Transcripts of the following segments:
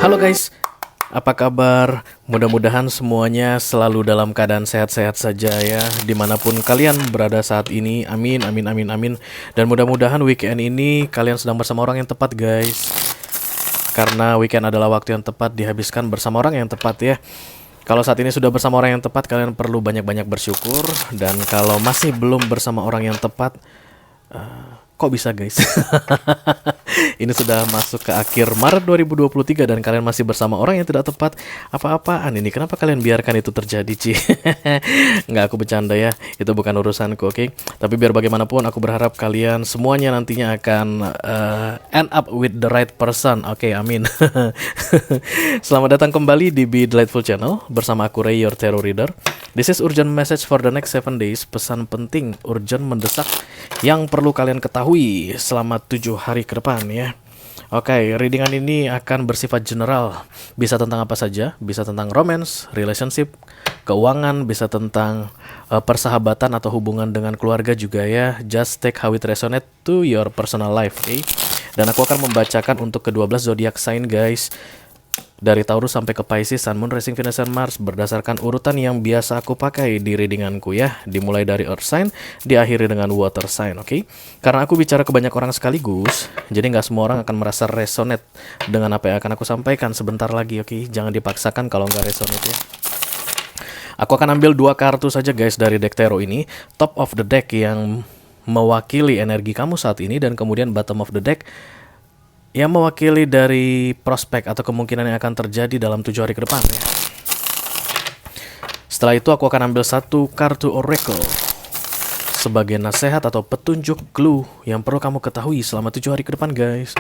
Halo guys, apa kabar? Mudah-mudahan semuanya selalu dalam keadaan sehat-sehat saja ya, dimanapun kalian berada saat ini. Amin, amin, amin, amin. Dan mudah-mudahan weekend ini kalian sedang bersama orang yang tepat guys. Karena weekend adalah waktu yang tepat dihabiskan bersama orang yang tepat ya. Kalau saat ini sudah bersama orang yang tepat, kalian perlu banyak-banyak bersyukur. Dan kalau masih belum bersama orang yang tepat, kok bisa guys? Ini sudah masuk ke akhir Maret 2023 dan kalian masih bersama orang yang tidak tepat. Apa-apaan ini? Kenapa kalian biarkan itu terjadi, Ci? Nggak, aku bercanda ya. Itu bukan urusanku, oke? Tapi biar bagaimanapun, aku berharap kalian semuanya nantinya akan end up with the right person. Oke, amin. Selamat datang kembali di Be Delightful Channel bersama aku Ray, your tarot reader. This is urgent message for the next 7 days. Pesan penting, urgent, mendesak yang perlu kalian ketahui selama 7 hari ke depan ya. Oke, readingan ini akan bersifat general. Bisa tentang apa saja, bisa tentang romance, relationship, keuangan, bisa tentang persahabatan atau hubungan dengan keluarga juga ya. Just take how it resonate to your personal life, okay? Dan aku akan membacakan untuk ke-12 zodiak sign guys. Dari Taurus sampai ke Pisces, Sun, Moon, Rising, Venus, dan Mars berdasarkan urutan yang biasa aku pakai di readinganku ya. Dimulai dari Earth sign, diakhiri dengan Water sign, oke? Karena aku bicara ke banyak orang sekaligus, jadi nggak semua orang akan merasa resonate dengan apa yang akan aku sampaikan sebentar lagi, oke? Jangan dipaksakan kalau nggak resonate ya. Aku akan ambil 2 kartu saja guys dari deck tarot ini. Top of the deck yang mewakili energi kamu saat ini, dan kemudian bottom of the deck yang mewakili dari prospek atau kemungkinan yang akan terjadi dalam 7 hari ke depan ya. Setelah itu aku akan ambil 1 kartu oracle sebagai nasihat atau petunjuk clue yang perlu kamu ketahui selama 7 hari ke depan guys.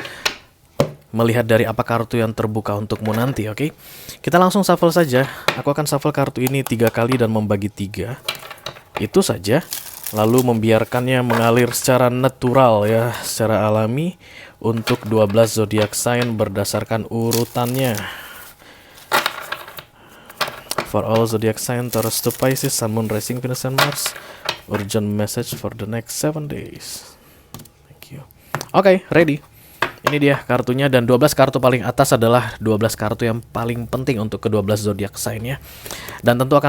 Melihat dari apa kartu yang terbuka untukmu nanti, oke? Kita langsung shuffle saja. Aku akan shuffle kartu ini 3 kali dan membagi 3. Itu saja. Lalu membiarkannya mengalir secara natural ya, secara alami untuk 12 zodiak sign berdasarkan urutannya. For all zodiac sign, Taurus to Pisces, Sun, Moon, Rising, Venus, and Mars. Urgent message for the next 7 days. Thank you. Oke, ready. Ini dia kartunya, dan 12 kartu paling atas adalah 12 kartu yang paling penting untuk ke-12 zodiak sign ya. Dan tentu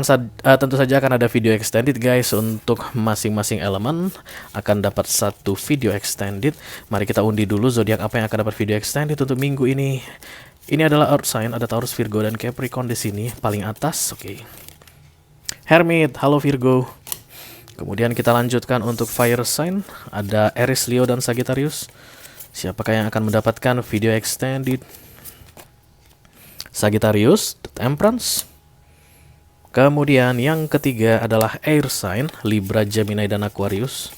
saja akan ada video extended guys. Untuk masing-masing elemen akan dapat 1 video extended. Mari kita undi dulu zodiak apa yang akan dapat video extended untuk minggu ini. Ini adalah Earth sign, ada Taurus, Virgo, dan Capricorn di sini paling atas, oke. Hermit, halo Virgo. Kemudian kita lanjutkan untuk Fire sign, ada Aries, Leo, dan Sagittarius. Siapakah yang akan mendapatkan video extended? Sagittarius, The Temperance. Kemudian yang ketiga adalah Air sign, Libra, Gemini, dan Aquarius.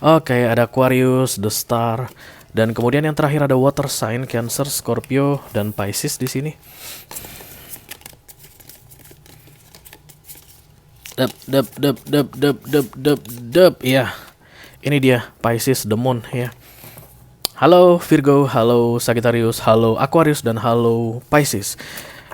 Oke, ada Aquarius, The Star. Dan kemudian yang terakhir ada Water sign, Cancer, Scorpio, dan Pisces di sini. Ya, ini dia Pisces, the Moon ya. Halo Virgo, halo Sagittarius, halo Aquarius, dan halo Pisces.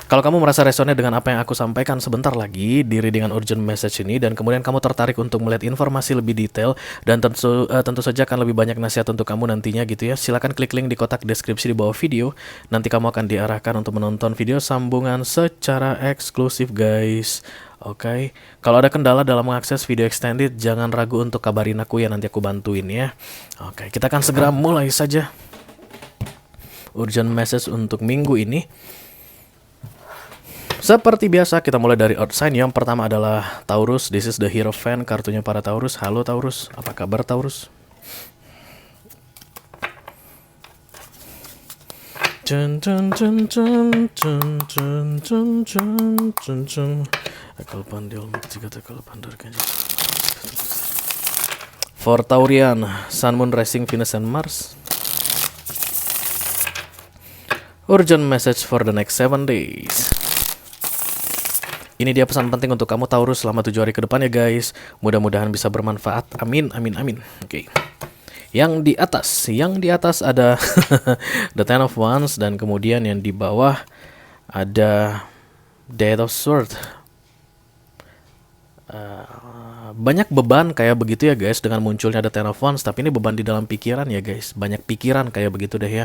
Kalau kamu merasa resonate dengan apa yang aku sampaikan sebentar lagi di readingan urgent message ini, dan kemudian kamu tertarik untuk melihat informasi lebih detail, dan tentu saja akan lebih banyak nasihat untuk kamu nantinya gitu ya, silakan klik link di kotak deskripsi di bawah video. Nanti kamu akan diarahkan untuk menonton video sambungan secara eksklusif guys. Oke, kalau ada kendala dalam mengakses video extended, jangan ragu untuk kabarin aku ya, nanti aku bantuin ya. Oke, kita akan segera mulai saja urgent message untuk minggu ini. Seperti biasa, kita mulai dari Earth sign. Yang pertama adalah Taurus. This is the Hierophant, kartunya para Taurus. Halo Taurus, apa kabar Taurus? For Taurian, Sun, Moon, Rising, Venus, and Mars. Urgent message for the next 7 days. Ini dia pesan penting untuk kamu Taurus selama 7 hari ke depan ya guys. Mudah-mudahan bisa bermanfaat. Amin, amin, amin. Oke. Yang di atas ada The Ten of Wands, dan kemudian yang di bawah ada Death of Swords. Banyak beban kayak begitu ya guys dengan munculnya The Ten of Wands, tapi ini beban di dalam pikiran ya guys. Banyak pikiran kayak begitu deh ya.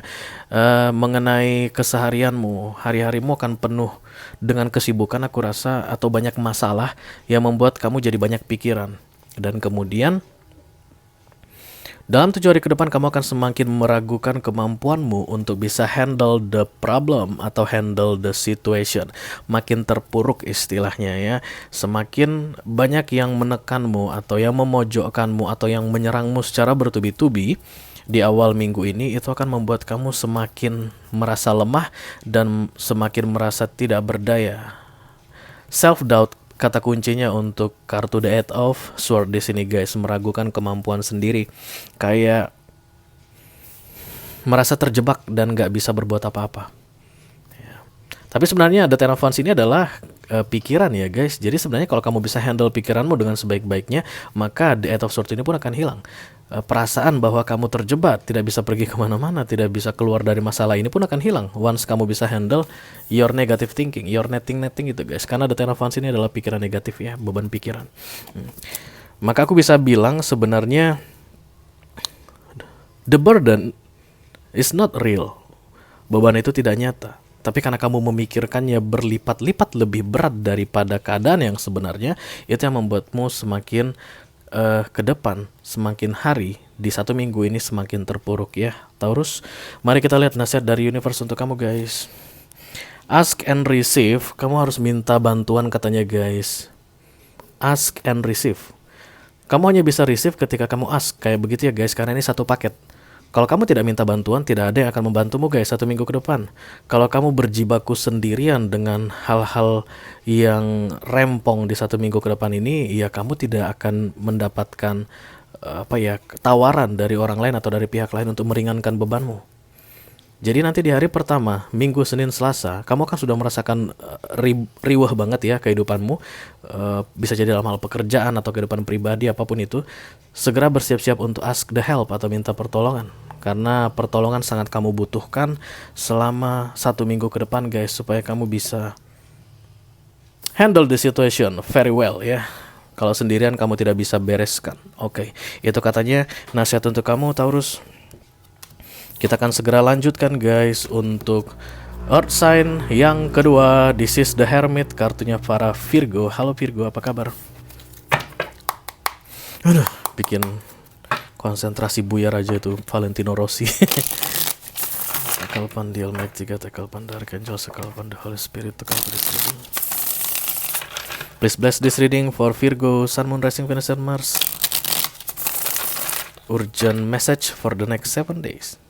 Mengenai keseharianmu, hari-harimu akan penuh dengan kesibukan aku rasa, atau banyak masalah yang membuat kamu jadi banyak pikiran. Dan kemudian dalam 7 hari ke depan kamu akan semakin meragukan kemampuanmu untuk bisa handle the problem atau handle the situation. Makin terpuruk istilahnya ya. Semakin banyak yang menekanmu atau yang memojokkanmu atau yang menyerangmu secara bertubi-tubi di awal minggu ini, itu akan membuat kamu semakin merasa lemah dan semakin merasa tidak berdaya. Self-doubt kata kuncinya untuk kartu The Eight of Swords di sini guys, meragukan kemampuan sendiri, kayak merasa terjebak dan gak bisa berbuat apa-apa. Ya. Tapi sebenarnya The Ten of Wands ini adalah pikiran ya guys. Jadi sebenarnya kalau kamu bisa handle pikiranmu dengan sebaik-baiknya, maka The Eight of Swords ini pun akan hilang. Perasaan bahwa kamu terjebak, tidak bisa pergi kemana-mana, tidak bisa keluar dari masalah ini pun akan hilang once kamu bisa handle your negative thinking, your netting gitu guys. Karena The Ten of Wands ini adalah pikiran negatif ya, beban pikiran. Maka aku bisa bilang sebenarnya the burden is not real. Beban itu tidak nyata. Tapi karena kamu memikirkannya berlipat-lipat lebih berat daripada keadaan yang sebenarnya, itu yang membuatmu semakin ke depan, semakin hari di 1 minggu ini semakin terpuruk ya Taurus. Mari kita lihat nasihat dari universe untuk kamu guys. Ask and receive. Kamu harus minta bantuan katanya guys. Ask and receive. Kamu hanya bisa receive ketika kamu ask. Kayak begitu ya guys, karena ini satu paket. Kalau kamu tidak minta bantuan, tidak ada yang akan membantumu guys 1 minggu ke depan. Kalau kamu berjibaku sendirian dengan hal-hal yang rempong di 1 minggu ke depan ini, ya kamu tidak akan mendapatkan tawaran dari orang lain atau dari pihak lain untuk meringankan bebanmu. Jadi nanti di hari pertama, Minggu, Senin, Selasa, kamu akan sudah merasakan riwah banget ya kehidupanmu. Bisa jadi dalam hal pekerjaan atau kehidupan pribadi, apapun itu. Segera bersiap-siap untuk ask the help atau minta pertolongan. Karena pertolongan sangat kamu butuhkan selama 1 minggu ke depan guys, supaya kamu bisa handle the situation very well ya. Kalau sendirian kamu tidak bisa bereskan. Oke, itu katanya nasihat untuk kamu Taurus. Kita akan segera lanjutkan guys untuk Earth sign yang kedua. This is the Hermit, kartunya para Virgo. Halo Virgo, apa kabar? Aduh, bikin konsentrasi buyar aja itu Valentino Rossi. Tekalpan di Almighty God, tekalpan the Archangel, tekalpan the Holy Spirit, tekalpan this reading. Please bless this reading for Virgo, Sun, Moon, Rising, Venus, and Mars. Urgent message for the next 7 days.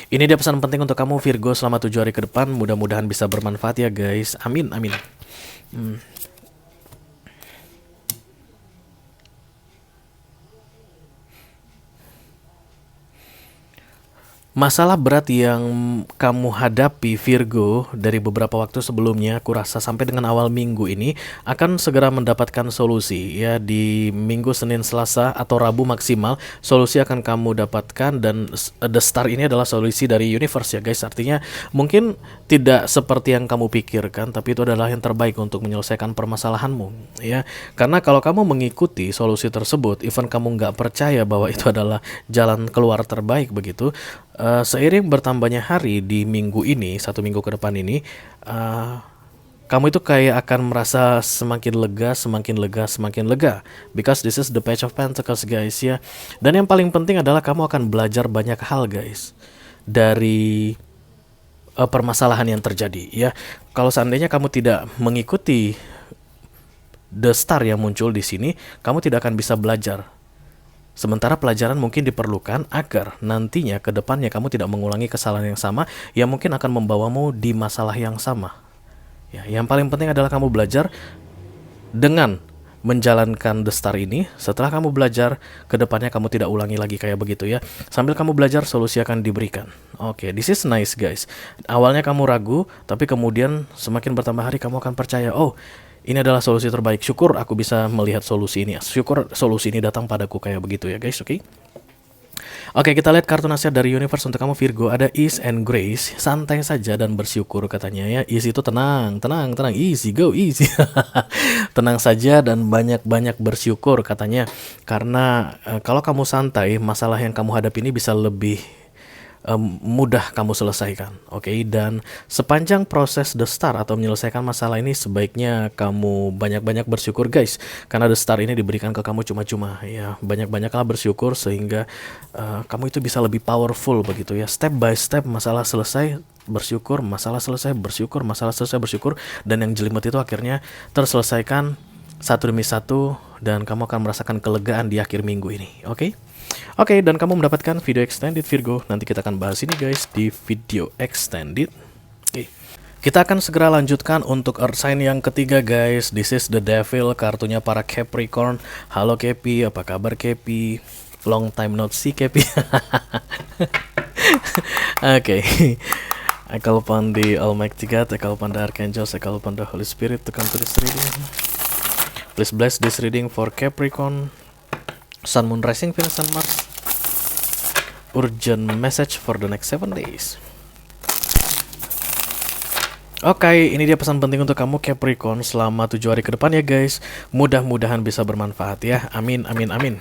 Ini dia pesan penting untuk kamu Virgo selama 7 hari ke depan. Mudah-mudahan bisa bermanfaat ya guys. Amin, amin. Masalah berat yang kamu hadapi Virgo dari beberapa waktu sebelumnya, aku rasa sampai dengan awal minggu ini akan segera mendapatkan solusi ya. Di Minggu, Senin, Selasa atau Rabu maksimal, solusi akan kamu dapatkan. Dan the star ini adalah solusi dari universe ya guys. Artinya mungkin tidak seperti yang kamu pikirkan, tapi itu adalah yang terbaik untuk menyelesaikan permasalahanmu ya. Karena kalau kamu mengikuti solusi tersebut, even kamu nggak percaya bahwa itu adalah jalan keluar terbaik begitu, seiring bertambahnya hari di minggu ini, 1 minggu ke depan ini, kamu itu kayak akan merasa semakin lega, semakin lega, semakin lega. Because this is the Page of Pentacles guys ya. Dan yang paling penting adalah kamu akan belajar banyak hal guys dari permasalahan yang terjadi ya. Kalau seandainya kamu tidak mengikuti the star yang muncul di sini, kamu tidak akan bisa belajar. Sementara pelajaran mungkin diperlukan agar nantinya ke depannya kamu tidak mengulangi kesalahan yang sama yang mungkin akan membawamu di masalah yang sama. Ya, yang paling penting adalah kamu belajar dengan menjalankan The Star ini. Setelah kamu belajar, kedepannya kamu tidak ulangi lagi kayak begitu ya. Sambil kamu belajar, solusi akan diberikan. Oke, this is nice guys. Awalnya kamu ragu, tapi kemudian semakin bertambah hari kamu akan percaya, oh ini adalah solusi terbaik. Syukur aku bisa melihat solusi ini. Syukur solusi ini datang padaku kayak begitu ya guys, oke? Oke, kita lihat kartu nasihat dari universe untuk kamu Virgo. Ada ease and grace, santai saja dan bersyukur katanya ya. Ease itu tenang, easy, go easy. Tenang saja dan banyak-banyak bersyukur katanya. Karena kalau kamu santai, masalah yang kamu hadapi ini bisa lebih mudah kamu selesaikan, oke? Dan sepanjang proses The Star atau menyelesaikan masalah ini, sebaiknya kamu banyak-banyak bersyukur guys, karena The Star ini diberikan ke kamu cuma-cuma ya. Banyak-banyaklah bersyukur sehingga kamu itu bisa lebih powerful begitu ya. Step by step, masalah selesai bersyukur, masalah selesai bersyukur, masalah selesai bersyukur, dan yang jelimet itu akhirnya terselesaikan satu demi satu, dan kamu akan merasakan kelegaan di akhir minggu ini, oke? Oke, dan kamu mendapatkan video extended Virgo. Nanti kita akan bahas ini guys di video extended. Oke. Kita akan segera lanjutkan untuk Earth sign yang ketiga guys. This is the Devil, kartunya para Capricorn. Halo Capi, apa kabar Capi? Long time not see Capi. Oke. I call upon the Almighty God, I call upon the Archangels, I call upon the Holy Spirit to come to this reading. Please bless this reading for Capricorn, Sun, Moon, Rising, Venus, and Mars. Urgent message for the next 7 days. Oke, ini dia pesan penting untuk kamu Capricorn selama 7 hari ke depan ya guys. Mudah-mudahan bisa bermanfaat ya. Amin, amin, amin.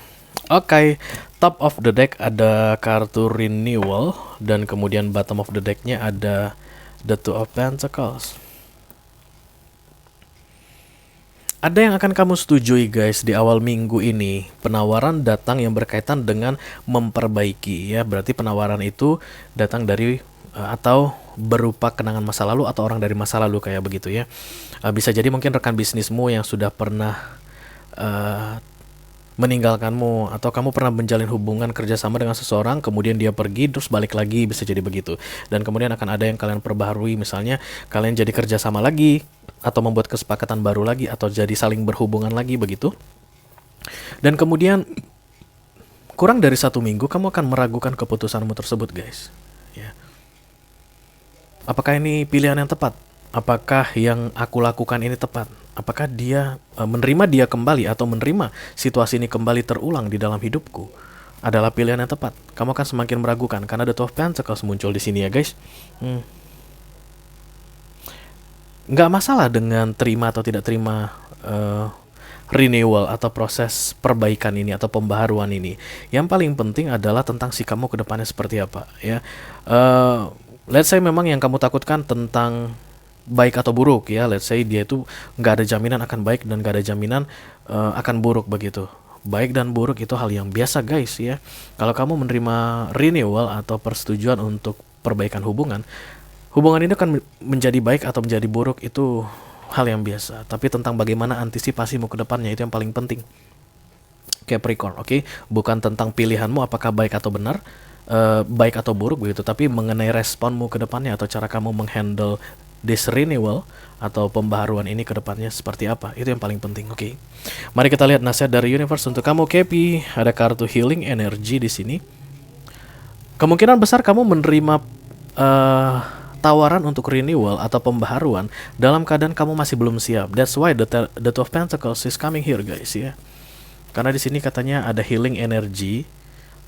Oke, top of the deck ada kartu renewal, dan kemudian bottom of the decknya ada the Two of Pentacles. Ada yang akan kamu setujui guys di awal minggu ini. Penawaran datang yang berkaitan dengan memperbaiki ya. Berarti penawaran itu datang dari atau berupa kenangan masa lalu atau orang dari masa lalu kayak begitu ya. Bisa jadi mungkin rekan bisnismu yang sudah pernah meninggalkanmu, atau kamu pernah menjalin hubungan kerjasama dengan seseorang, kemudian dia pergi terus balik lagi, bisa jadi begitu. Dan kemudian akan ada yang kalian perbaharui, misalnya kalian jadi kerjasama lagi, atau membuat kesepakatan baru lagi, atau jadi saling berhubungan lagi begitu. Dan kemudian kurang dari 1 minggu kamu akan meragukan keputusanmu tersebut guys ya. Apakah ini pilihan yang tepat? Apakah yang aku lakukan ini tepat? Apakah dia menerima dia kembali atau menerima situasi ini kembali terulang di dalam hidupku adalah pilihan yang tepat? Kamu akan semakin meragukan karena The Two of Pentacles muncul di sini ya guys. Nggak masalah dengan terima atau tidak terima renewal atau proses perbaikan ini atau pembaharuan ini. Yang paling penting adalah tentang sikapmu ke depannya seperti apa ya. Let's say memang yang kamu takutkan tentang baik atau buruk ya. Let's say dia itu nggak ada jaminan akan baik dan nggak ada jaminan akan buruk begitu. Baik dan buruk itu hal yang biasa guys ya. Kalau kamu menerima renewal atau persetujuan untuk perbaikan hubungan ini akan menjadi baik atau menjadi buruk itu hal yang biasa. Tapi tentang bagaimana antisipasimu ke depannya itu yang paling penting Capricorn, oke? Bukan tentang pilihanmu apakah baik atau benar, baik atau buruk begitu, tapi mengenai responmu ke depannya atau cara kamu menghandle this renewal atau pembaharuan ini ke depannya seperti apa. Itu yang paling penting, oke? Mari kita lihat nasihat dari universe untuk kamu Capi. Ada kartu healing energy di sini. Kemungkinan besar kamu menerima tawaran untuk renewal atau pembaharuan dalam keadaan kamu masih belum siap. That's why the Two of Pentacles is coming here guys ya. Karena di sini katanya ada healing energy,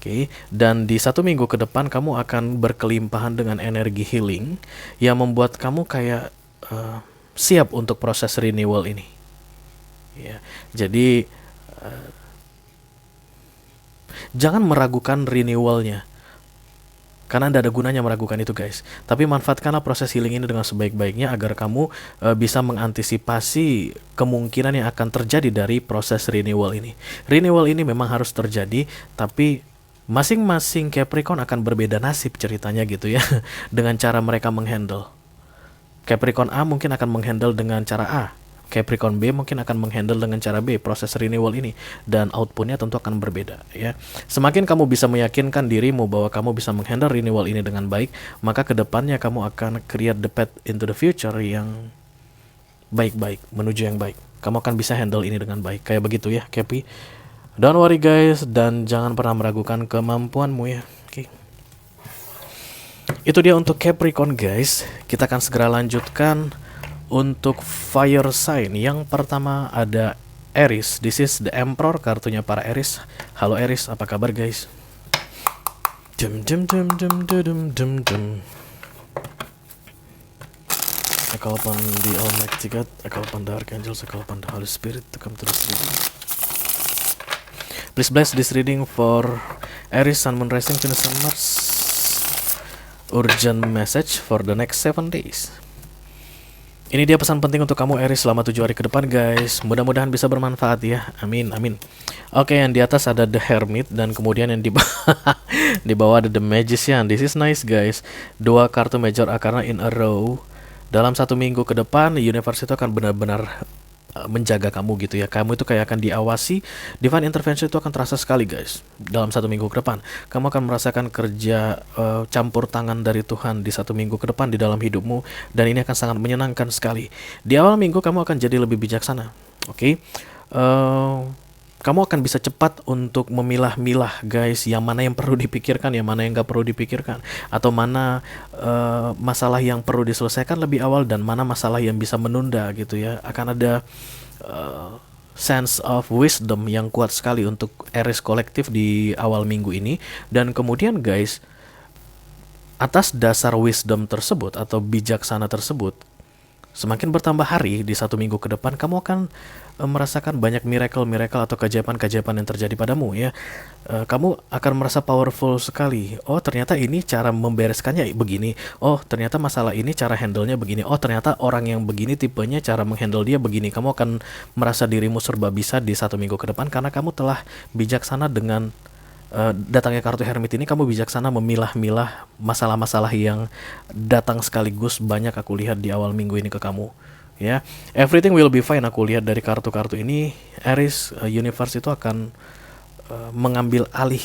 oke? Dan di 1 minggu ke depan kamu akan berkelimpahan dengan energi healing yang membuat kamu kayak siap untuk proses renewal ini. Ya, jadi jangan meragukan renewalnya. Karena tidak ada gunanya meragukan itu guys. Tapi manfaatkanlah proses healing ini dengan sebaik-baiknya agar kamu bisa mengantisipasi kemungkinan yang akan terjadi dari proses renewal ini. Renewal ini memang harus terjadi, tapi masing-masing Capricorn akan berbeda nasib ceritanya gitu ya. Dengan cara mereka menghandle. Capricorn A mungkin akan menghandle dengan cara A. Capricorn B mungkin akan menghandle dengan cara B proses renewal ini, dan outputnya tentu akan berbeda ya. Semakin kamu bisa meyakinkan dirimu bahwa kamu bisa menghandle renewal ini dengan baik, maka kedepannya kamu akan create the path into the future yang baik-baik, menuju yang baik. Kamu akan bisa handle ini dengan baik. Kayak begitu ya, Cappy. Don't worry guys, dan jangan pernah meragukan kemampuanmu ya. Oke. Itu dia untuk Capricorn guys. Kita akan segera lanjutkan untuk fire sign. Yang pertama ada Aries. This is the Emperor, kartunya para Aries. Halo Aries, apa kabar guys? I call upon the Almighty God, I call upon the Archangels, I call upon the Holy Spirit to come to this reading. Please bless this reading for Aries, Sun, Moon, Rising, Venus, and Mars. Urgent message for the next 7 days. Ini dia pesan penting untuk kamu Aries selama 7 hari ke depan guys. Mudah-mudahan bisa bermanfaat ya. Amin, amin. Oke, yang di atas ada The Hermit, dan kemudian yang di di bawah ada The Magician. This is nice guys. 2 kartu Major Arcana in a row. Dalam 1 minggu ke depan, universe itu akan benar-benar menjaga kamu gitu ya. Kamu itu kayak akan diawasi. Divine intervention itu akan terasa sekali guys. Dalam 1 minggu ke depan, kamu akan merasakan kerja campur tangan dari Tuhan di 1 minggu ke depan di dalam hidupmu. Dan ini akan sangat menyenangkan sekali. Di awal minggu kamu akan jadi lebih bijaksana. Oke. Kamu akan bisa cepat untuk memilah-milah guys, yang mana yang perlu dipikirkan, yang mana yang gak perlu dipikirkan, atau mana masalah yang perlu diselesaikan lebih awal, dan mana masalah yang bisa menunda gitu ya. Akan ada sense of wisdom yang kuat sekali untuk Aries kolektif di awal minggu ini. Dan kemudian guys, atas dasar wisdom tersebut atau bijaksana tersebut, semakin bertambah hari di 1 minggu ke depan, kamu akan merasakan banyak miracle atau keajaiban yang terjadi padamu ya. Kamu akan merasa powerful sekali. Oh, ternyata ini cara membereskannya begini. Oh, ternyata masalah ini cara handle-nya begini. Oh, ternyata orang yang begini tipenya cara menghandle dia begini. Kamu akan merasa dirimu serba bisa di 1 minggu ke depan karena kamu telah bijaksana dengan datangnya kartu Hermit ini. Kamu bijaksana memilah-milah masalah-masalah yang datang sekaligus banyak aku lihat di awal minggu ini ke kamu ya. Everything will be fine aku lihat dari kartu-kartu ini. Aries, universe itu akan mengambil alih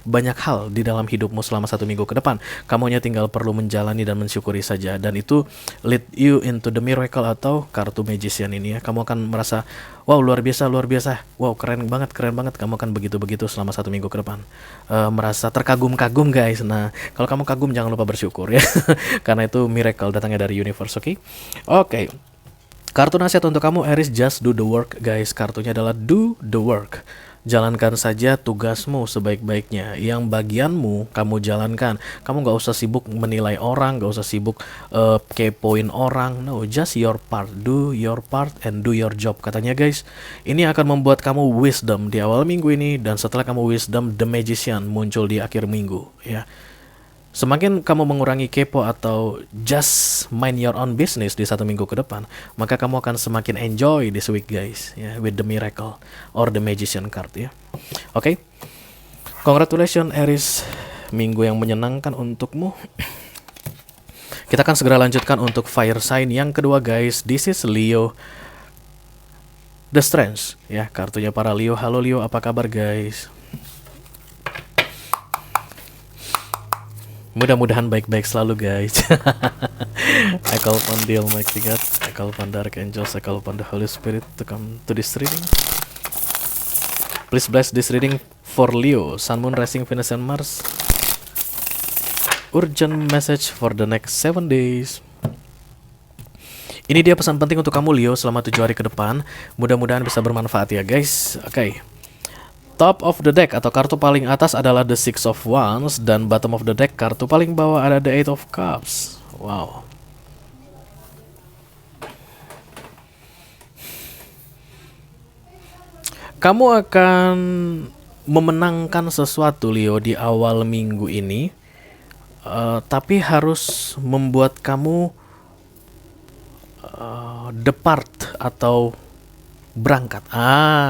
banyak hal di dalam hidupmu selama 1 minggu ke depan. Kamu hanya tinggal perlu menjalani dan mensyukuri saja. Dan itu lead you into the miracle atau kartu Magician ini ya. Kamu akan merasa, wow luar biasa, wow keren banget. Kamu akan begitu-begitu selama 1 minggu ke depan. Merasa terkagum-kagum guys. Nah, kalau kamu kagum jangan lupa bersyukur ya. Karena itu miracle datangnya dari universe, oke? Oke. Kartu nasihat untuk kamu Aries, just do the work guys. Kartunya adalah do the work. Jalankan saja tugasmu sebaik-baiknya. Yang bagianmu kamu jalankan. Kamu gak usah sibuk menilai orang, gak usah sibuk kepoin orang. No, just your part. Do your part and do your job katanya guys. Ini akan membuat kamu wisdom di awal minggu ini, dan setelah kamu wisdom, The Magician muncul di akhir minggu ya. Semakin kamu mengurangi kepo atau just mind your own business di 1 minggu ke depan, maka kamu akan semakin enjoy this week guys ya, with the miracle or the Magician card ya. Oke. Congratulations Aries, minggu yang menyenangkan untukmu. Kita akan segera lanjutkan untuk fire sign yang kedua guys. This is Leo, the Strength ya, kartunya para Leo. Halo Leo, apa kabar guys? Mudah-mudahan baik-baik selalu guys. I call upon the Almighty God, I call upon the Archangels, I call upon the Holy Spirit to come to this reading. Please bless this reading for Leo, Sun, Moon, Rising, Venus, and Mars. Urgent message for the next 7 days. Ini dia pesan penting untuk kamu Leo selama 7 hari ke depan. Mudah-mudahan bisa bermanfaat ya guys. Oke. Top of the deck atau kartu paling atas adalah the Six of Wands, dan bottom of the deck kartu paling bawah ada the Eight of Cups. Wow. Kamu akan memenangkan sesuatu Leo di awal minggu ini, tapi harus membuat kamu depart atau berangkat.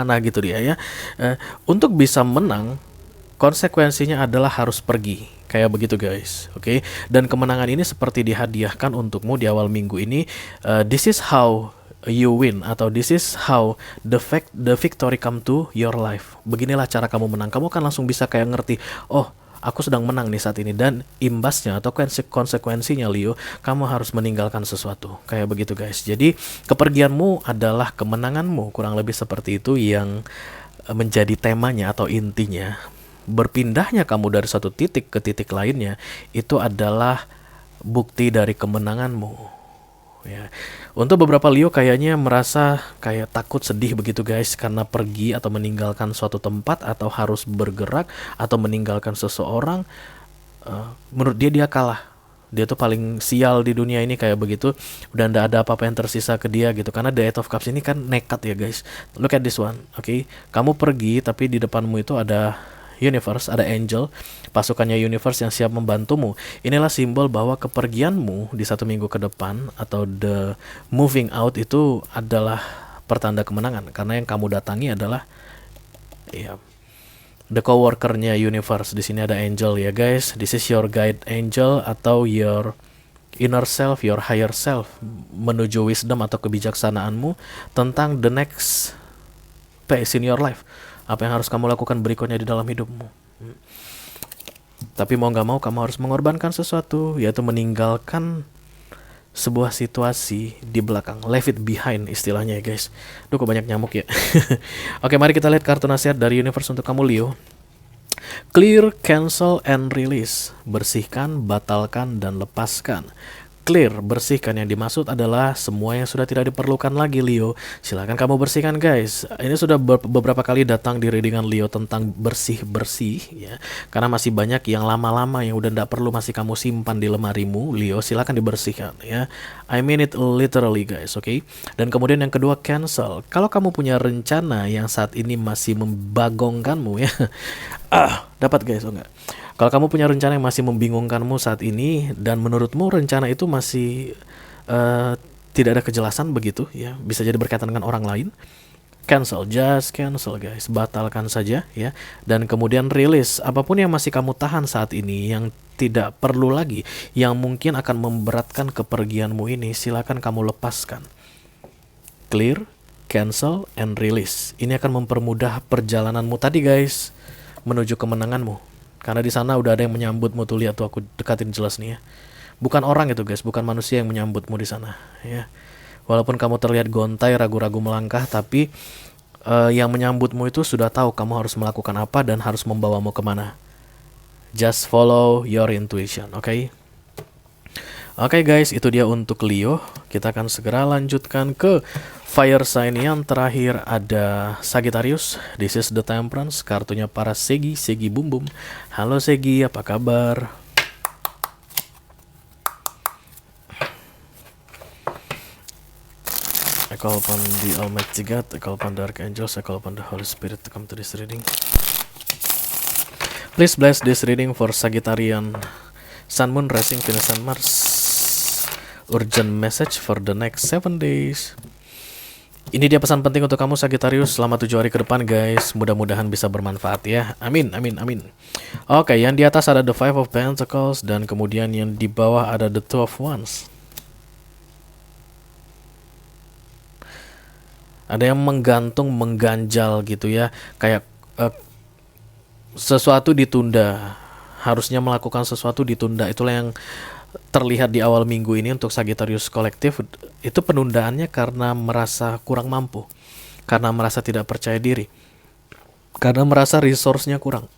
Nah gitu dia ya. Untuk bisa menang, konsekuensinya adalah harus pergi. Kayak begitu guys. Oke. Dan kemenangan ini seperti dihadiahkan untukmu di awal minggu ini. This is how you win, atau this is how the victory come to your life. Beginilah cara kamu menang. Kamu kan langsung bisa kayak ngerti, oh aku sedang menang nih saat ini, dan imbasnya atau konsekuensinya Leo, kamu harus meninggalkan sesuatu. Kayak begitu guys. Jadi kepergianmu adalah kemenanganmu, kurang lebih seperti itu yang menjadi temanya atau intinya. Berpindahnya kamu dari satu titik ke titik lainnya itu adalah bukti dari kemenanganmu. Ya. Untuk beberapa Leo kayaknya merasa kayak takut, sedih begitu guys, karena pergi atau meninggalkan suatu tempat atau harus bergerak atau meninggalkan seseorang. Menurut dia kalah. Dia tuh paling sial di dunia ini kayak begitu. Udah ndak ada apa-apa yang tersisa ke dia gitu. Karena The Eight of Cups ini kan nekat ya guys. Look at this one, oke? Kamu pergi tapi di depanmu itu ada universe, ada angel, pasukannya universe yang siap membantumu. Inilah simbol bahwa kepergianmu di 1 minggu ke depan atau the moving out itu adalah pertanda kemenangan. Karena yang kamu datangi adalah ya, the coworkernya universe. Di sini ada angel ya guys. This is your guide angel atau your inner self, your higher self, menuju wisdom atau kebijaksanaanmu tentang the next phase in your life. Apa yang harus kamu lakukan berikutnya di dalam hidupmu. Tapi mau gak mau kamu harus mengorbankan sesuatu, yaitu meninggalkan sebuah situasi di belakang. Leave it behind istilahnya ya guys. Duh kok banyak nyamuk ya. Oke, mari kita lihat kartu nasihat dari universe untuk kamu Leo. Clear, cancel, and release. Bersihkan, batalkan, dan lepaskan. Clear, bersihkan, yang dimaksud adalah semua yang sudah tidak diperlukan lagi Leo. Silahkan kamu bersihkan guys. Ini sudah beberapa kali datang di readingan Leo tentang bersih-bersih ya. Karena masih banyak yang lama-lama yang udah tidak perlu masih kamu simpan di lemarimu Leo. Silahkan dibersihkan ya. I mean it literally guys, oke? Dan kemudian yang kedua, cancel. Kalau kamu punya rencana yang saat ini masih membagongkanmu ya. Dapat guys, oh enggak? Kalau kamu punya rencana yang masih membingungkanmu saat ini dan menurutmu rencana itu masih tidak ada kejelasan begitu ya, bisa jadi berkaitan dengan orang lain, cancel, just cancel guys, batalkan saja ya. Dan kemudian rilis apapun yang masih kamu tahan saat ini yang tidak perlu lagi, yang mungkin akan memberatkan kepergianmu ini, silakan kamu lepaskan. Clear, cancel, and release. Ini akan mempermudah perjalananmu tadi guys, menuju kemenanganmu. Karena di sana udah ada yang menyambutmu tuh, lihat tuh aku dekatin jelas nih ya. Bukan orang itu guys, bukan manusia yang menyambutmu di sana ya. Walaupun kamu terlihat gontai, ragu-ragu melangkah, tapi yang menyambutmu itu sudah tahu kamu harus melakukan apa dan harus membawamu kemana. Just follow your intuition, oke? Oke guys, itu dia untuk Leo. Kita akan segera lanjutkan ke fire sign yang terakhir, ada Sagittarius. This is the Temperance, kartunya para Segi, Segi Bum Bum. Halo Segi, apa kabar? I call upon the Almighty God, I call upon the Archangels, I call upon the Holy Spirit to come to this reading. Please bless this reading for Sagittarian, Sun, Moon, Rising, Venus, and Mars. Urgent message for the next 7 days. Ini dia pesan penting untuk kamu Sagittarius selama 7 hari ke depan guys. Mudah-mudahan bisa bermanfaat ya. Amin, amin, amin. Oke, yang di atas ada the Five of Pentacles, dan kemudian yang di bawah ada the Two of Wands. Ada yang menggantung, mengganjal gitu ya. Kayak sesuatu ditunda. Harusnya melakukan sesuatu ditunda. Itulah yang terlihat di awal minggu ini untuk Sagittarius kolektif. Itu penundaannya karena merasa kurang mampu, karena merasa tidak percaya diri, karena merasa resource-nya kurang.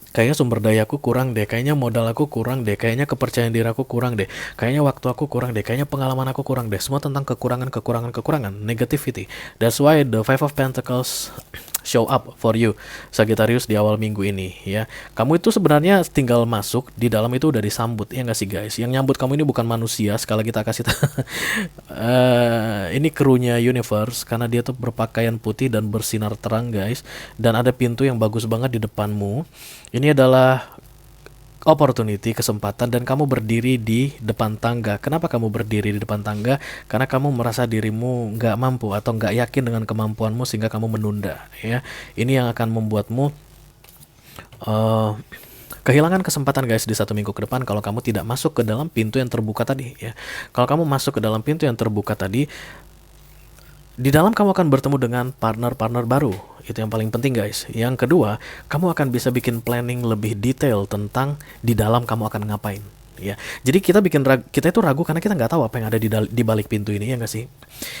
Kayaknya sumber dayaku kurang deh, kayaknya modal aku kurang deh, kayaknya kepercayaan diri aku kurang deh, kayaknya waktu aku kurang deh, kayaknya pengalaman aku kurang deh. Semua tentang kekurangan, negativity. That's why the Five of Pentacles show up for you Sagittarius di awal minggu ini ya. Kamu itu sebenarnya tinggal masuk, di dalam itu udah disambut ya nggak sih guys. Yang nyambut kamu ini bukan manusia, sekali kita kasih ini krunya universe, karena dia tuh berpakaian putih dan bersinar terang guys, dan ada pintu yang bagus banget di depanmu. Ini adalah opportunity, kesempatan, dan kamu berdiri di depan tangga. Kenapa kamu berdiri di depan tangga? Karena kamu merasa dirimu nggak mampu atau nggak yakin dengan kemampuanmu sehingga kamu menunda ya. Ini yang akan membuatmu kehilangan kesempatan guys di 1 minggu ke depan kalau kamu tidak masuk ke dalam pintu yang terbuka tadi ya. Kalau kamu masuk ke dalam pintu yang terbuka tadi, Di dalam kamu akan bertemu dengan partner-partner baru. Itu yang paling penting guys. Yang kedua, kamu akan bisa bikin planning lebih detail tentang di dalam kamu akan ngapain. Ya, jadi kita itu ragu karena kita nggak tahu apa yang ada di balik pintu ini ya nggak sih?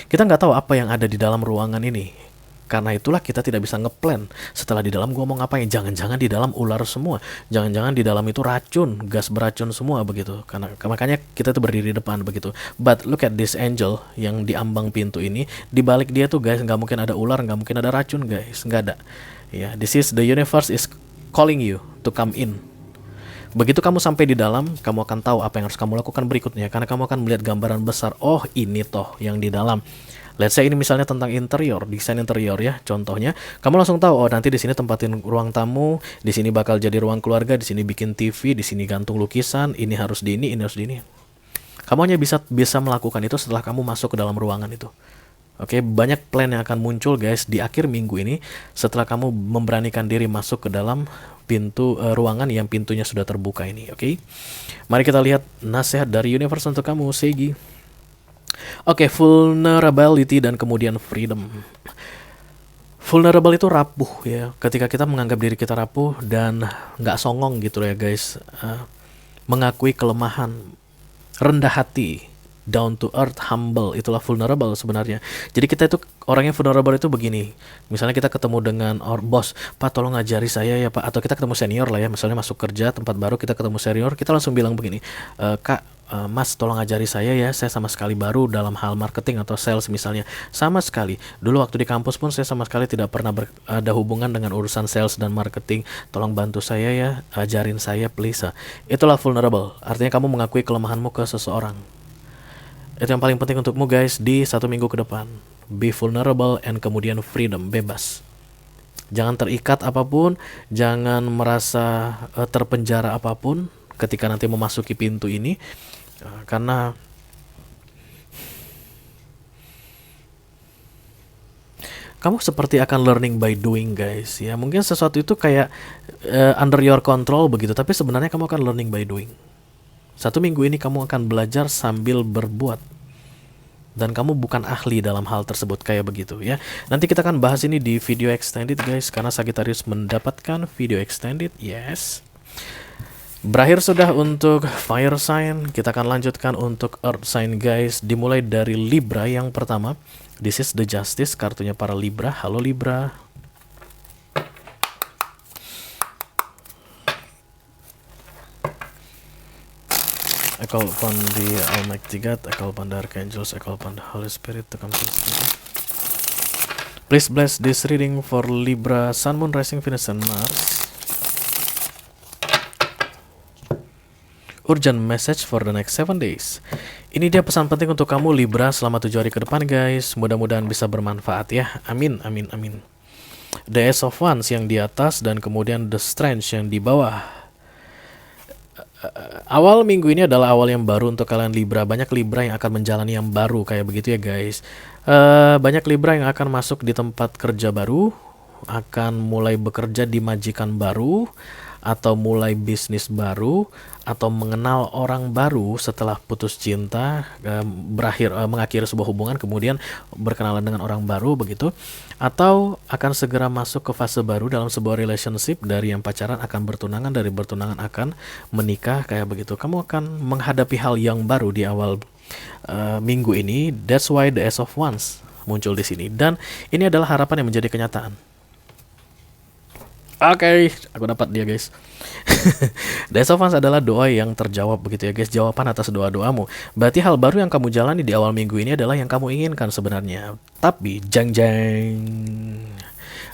Kita nggak tahu apa yang ada di dalam ruangan ini. Karena itulah kita tidak bisa ngeplan. Setelah di dalam gua mau ngapain? Jangan-jangan di dalam ular semua. Jangan-jangan di dalam itu racun, gas beracun semua begitu. Karena makanya kita tuh berdiri di depan begitu. But look at this angel yang di ambang pintu ini. Di balik dia tuh guys nggak mungkin ada ular, nggak mungkin ada racun guys, nggak ada. Ya, this is the universe is calling you to come in. Begitu kamu sampai di dalam, kamu akan tahu apa yang harus kamu lakukan berikutnya. Karena kamu akan melihat gambaran besar. Oh ini toh yang di dalam. Let's say ini misalnya tentang interior, desain interior ya. Contohnya, kamu langsung tahu oh nanti di sini tempatin ruang tamu, di sini bakal jadi ruang keluarga, di sini bikin TV, di sini gantung lukisan, ini harus di ini harus di ini. Kamu hanya bisa melakukan itu setelah kamu masuk ke dalam ruangan itu. Oke, banyak plan yang akan muncul guys di akhir minggu ini setelah kamu memberanikan diri masuk ke dalam pintu ruangan yang pintunya sudah terbuka ini. Oke, mari kita lihat nasihat dari universe untuk kamu, Segi. Oke, vulnerability dan kemudian freedom. Vulnerable itu rapuh ya. Ketika kita menganggap diri kita rapuh dan nggak songong gitu ya guys. Mengakui kelemahan, rendah hati, down to earth, humble, itulah vulnerable sebenarnya. Jadi kita itu orang yang vulnerable itu begini. Misalnya kita ketemu dengan bos, Pak tolong ngajari saya ya Pak. Atau kita ketemu senior lah ya. Misalnya masuk kerja tempat baru kita ketemu senior, kita langsung bilang begini, Kak. Mas tolong ajari saya ya, saya sama sekali baru dalam hal marketing atau sales misalnya, sama sekali. Dulu waktu di kampus pun saya sama sekali tidak pernah ada hubungan dengan urusan sales dan marketing. Tolong bantu saya ya, ajarin saya please. Itulah vulnerable, artinya kamu mengakui kelemahanmu ke seseorang. Itu yang paling penting untukmu guys di 1 minggu ke depan. Be vulnerable and kemudian freedom, bebas. Jangan terikat apapun, jangan merasa terpenjara apapun ketika nanti memasuki pintu ini. Karena kamu seperti akan learning by doing guys ya. Mungkin sesuatu itu kayak under your control begitu, tapi sebenarnya kamu akan learning by doing. 1 minggu ini kamu akan belajar sambil berbuat. Dan kamu bukan ahli dalam hal tersebut kayak begitu ya. Nanti kita akan bahas ini di video extended guys, karena Sagittarius mendapatkan video extended. Yes. Berakhir sudah untuk fire sign. Kita akan lanjutkan untuk earth sign guys. Dimulai dari Libra yang pertama. This is the justice, kartunya para Libra. Halo Libra. I call upon the Almighty God, I call upon the Archangels, I call upon the Holy Spirit to come to us. Please bless this reading for Libra, Sun, Moon, Rising, Venus, and Mars. Urgent message for the next 7 days. Ini dia pesan penting untuk kamu Libra selama 7 hari ke depan guys. Mudah-mudahan bisa bermanfaat ya. Amin, amin, amin. The Ace of Wands yang di atas dan kemudian The Strength yang di bawah. Awal minggu ini adalah awal yang baru untuk kalian Libra. Banyak Libra yang akan menjalani yang baru kayak begitu ya guys. Banyak Libra yang akan masuk di tempat kerja baru, akan mulai bekerja di majikan baru, atau mulai bisnis baru, atau mengenal orang baru setelah putus cinta, mengakhiri sebuah hubungan kemudian berkenalan dengan orang baru begitu, atau akan segera masuk ke fase baru dalam sebuah relationship. Dari yang pacaran akan bertunangan, dari bertunangan akan menikah kayak begitu. Kamu akan menghadapi hal yang baru di awal minggu ini. That's why the Ace of Wands muncul di sini, dan ini adalah harapan yang menjadi kenyataan. Oke, aku dapat dia guys. The Ace of Wands adalah doa yang terjawab begitu ya guys, jawaban atas doa-doamu. Berarti hal baru yang kamu jalani di awal minggu ini adalah yang kamu inginkan sebenarnya. Tapi jang-jang,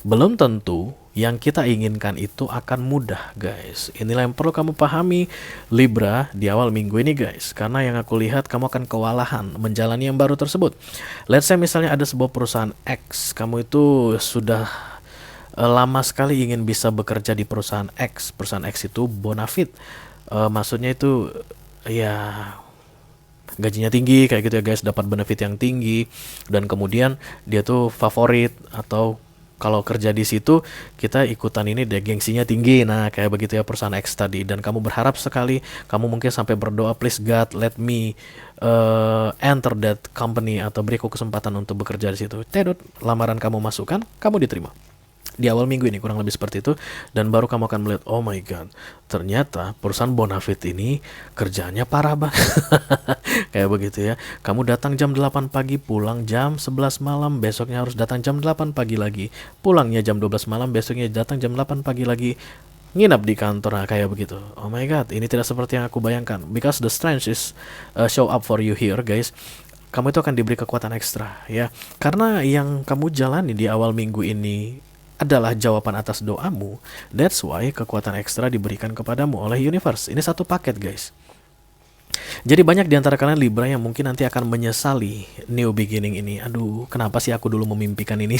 belum tentu yang kita inginkan itu akan mudah guys. Inilah yang perlu kamu pahami Libra di awal minggu ini guys. Karena yang aku lihat kamu akan kewalahan menjalani yang baru tersebut. Let's say misalnya ada sebuah perusahaan X, kamu itu sudah lama sekali ingin bisa bekerja di perusahaan X. Perusahaan X itu bonafit, maksudnya itu ya gajinya tinggi kayak gitu ya guys, dapat benefit yang tinggi, dan kemudian dia tuh favorit atau kalau kerja di situ kita ikutan ini deh, gengsinya tinggi. Nah, kayak begitu ya perusahaan X tadi. Dan kamu berharap sekali, kamu mungkin sampai berdoa, please God, let me enter that company, atau beriku kesempatan untuk bekerja di situ. Tedot, lamaran kamu masukkan, kamu diterima di awal minggu ini, kurang lebih seperti itu. Dan baru kamu akan melihat, oh my god, ternyata perusahaan Bonafit ini kerjaannya parah banget. Kayak begitu ya. Kamu datang jam 8 pagi, pulang jam 11 malam, besoknya harus datang jam 8 pagi lagi, pulangnya jam 12 malam, besoknya datang jam 8 pagi lagi, nginap di kantor. Nah, kayak begitu. Oh my god, ini tidak seperti yang aku bayangkan. Because the strength is show up for you here, guys. Kamu itu akan diberi kekuatan ekstra ya. Karena yang kamu jalani di awal minggu ini adalah jawaban atas doamu. That's why kekuatan ekstra diberikan kepadamu oleh universe. Ini satu paket, guys. Jadi banyak di antara kalian Libra yang mungkin nanti akan menyesali new beginning ini. Aduh, kenapa sih aku dulu memimpikan ini?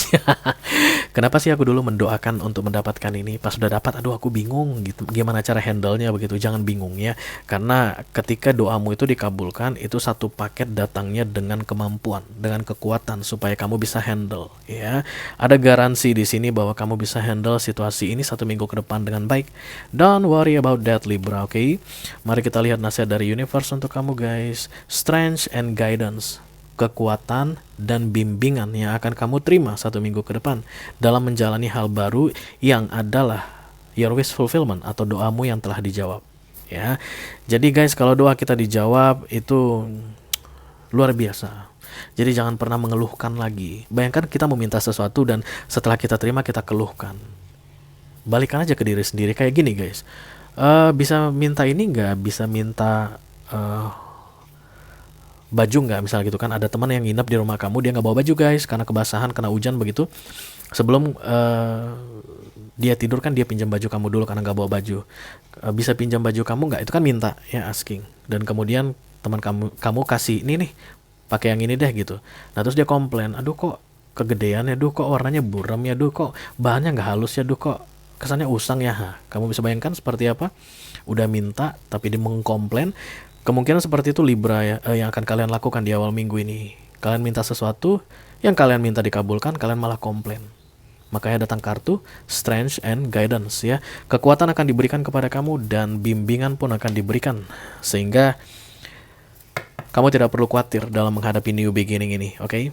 Kenapa sih aku dulu mendoakan untuk mendapatkan ini? Pas sudah dapat, aduh aku bingung gitu. Gimana cara handle-nya begitu? Jangan bingung ya. Karena ketika doamu itu dikabulkan, itu satu paket datangnya dengan kemampuan, dengan kekuatan supaya kamu bisa handle ya. Ada garansi di sini bahwa kamu bisa handle situasi ini 1 minggu ke depan dengan baik. Don't worry about that, Libra, oke? Mari kita lihat nasihat dari universe untuk kamu, guys. Strength and guidance, kekuatan dan bimbingan yang akan kamu terima 1 minggu ke depan dalam menjalani hal baru yang adalah your wish fulfillment, atau doamu yang telah dijawab ya. Jadi guys, kalau doa kita dijawab itu luar biasa. Jadi jangan pernah mengeluhkan lagi. Bayangkan kita meminta sesuatu dan setelah kita terima kita keluhkan. Balikan aja ke diri sendiri kayak gini, guys. Bisa minta ini nggak? Bisa minta baju nggak, misalnya gitu kan. Ada teman yang nginep di rumah kamu, dia nggak bawa baju, guys, karena kebasahan, kena hujan begitu. Sebelum dia tidur kan dia pinjam baju kamu dulu karena nggak bawa baju. Bisa pinjam baju kamu nggak? Itu kan minta ya, asking. Dan kemudian teman kamu kasih ini nih, pakai yang ini deh gitu. Nah terus dia komplain, aduh kok kegedean ya, duh kok warnanya buram ya, duh kok bahannya nggak halus ya, duh kok kesannya usang ya. Kamu bisa bayangkan seperti apa? Udah minta tapi dia mengkomplain. Kemungkinan seperti itu Libra ya, yang akan kalian lakukan di awal minggu ini. Kalian minta sesuatu, yang kalian minta dikabulkan, kalian malah komplain. Makanya datang kartu Strength and Guidance ya. Kekuatan akan diberikan kepada kamu dan bimbingan pun akan diberikan, sehingga kamu tidak perlu khawatir dalam menghadapi new beginning ini, oke?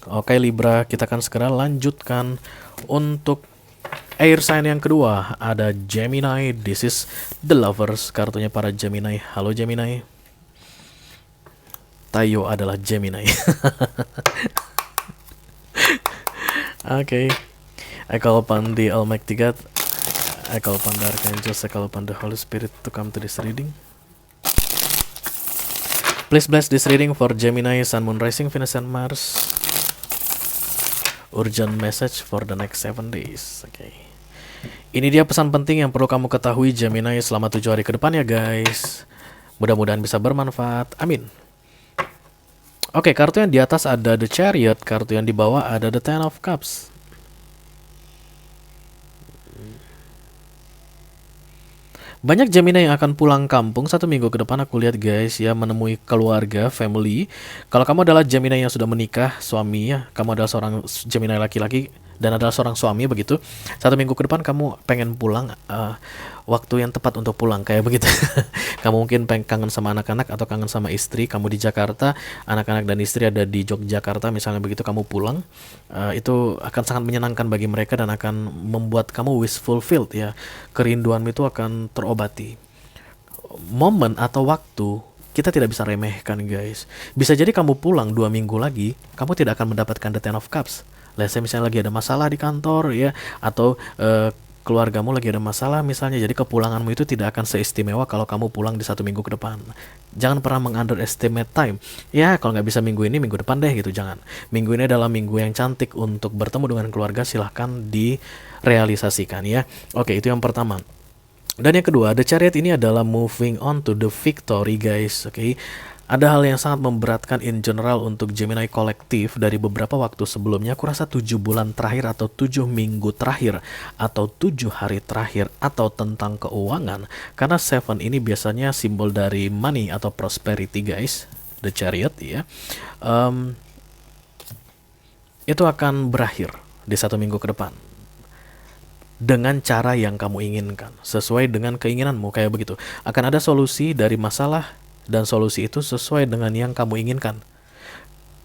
Oke Libra, kita akan segera lanjutkan untuk air sign yang kedua. Ada Gemini. This is the lovers, kartunya para Gemini. Halo Gemini. Tayo adalah Gemini. Okay. I call upon the Almighty God, I call upon the Archangels, I call upon the Holy Spirit to come to this reading. Please bless this reading for Gemini, Sun, Moon, Rising, Venus, and Mars. Urgent message for the next 7 days. Okay. Ini dia pesan penting yang perlu kamu ketahui Gemini selama 7 hari ke depan ya guys. Mudah-mudahan bisa bermanfaat. Amin. Oke, kartu yang di atas ada The Chariot, kartu yang di bawah ada The Ten of Cups. Banyak Gemini yang akan pulang kampung 1 minggu ke depan, aku lihat guys ya, menemui keluarga, family. Kalau kamu adalah Gemini yang sudah menikah, suami ya, kamu adalah seorang Gemini laki-laki dan adalah seorang suami begitu, 1 minggu ke depan kamu pengen pulang, waktu yang tepat untuk pulang kayak begitu. Kamu mungkin kangen sama anak-anak atau kangen sama istri, kamu di Jakarta, anak-anak dan istri ada di Yogyakarta misalnya begitu, kamu pulang, itu akan sangat menyenangkan bagi mereka dan akan membuat kamu wish fulfilled ya, kerinduanmu itu akan terobati. Momen atau waktu kita tidak bisa remehkan guys. Bisa jadi kamu pulang 2 minggu lagi, kamu tidak akan mendapatkan the Ten of Cups. Let's say misalnya lagi ada masalah di kantor ya, atau keluargamu lagi ada masalah misalnya, jadi kepulanganmu itu tidak akan seistimewa kalau kamu pulang di 1 minggu ke depan. Jangan pernah meng-underestimate time. Ya kalau nggak bisa minggu ini, minggu depan deh gitu, jangan. Minggu ini adalah minggu yang cantik untuk bertemu dengan keluarga, silahkan direalisasikan ya. Oke, itu yang pertama. Dan yang kedua, The Chariot ini adalah moving on to the victory guys, oke. Ada hal yang sangat memberatkan in general untuk Gemini kolektif dari beberapa waktu sebelumnya. Aku rasa 7 bulan terakhir atau 7 minggu terakhir atau 7 hari terakhir atau tentang keuangan. Karena 7 ini biasanya simbol dari money atau prosperity guys, The Chariot ya. Itu akan berakhir di 1 minggu ke depan dengan cara yang kamu inginkan, sesuai dengan keinginanmu, kayak begitu. Akan ada solusi dari masalah, dan solusi itu sesuai dengan yang kamu inginkan.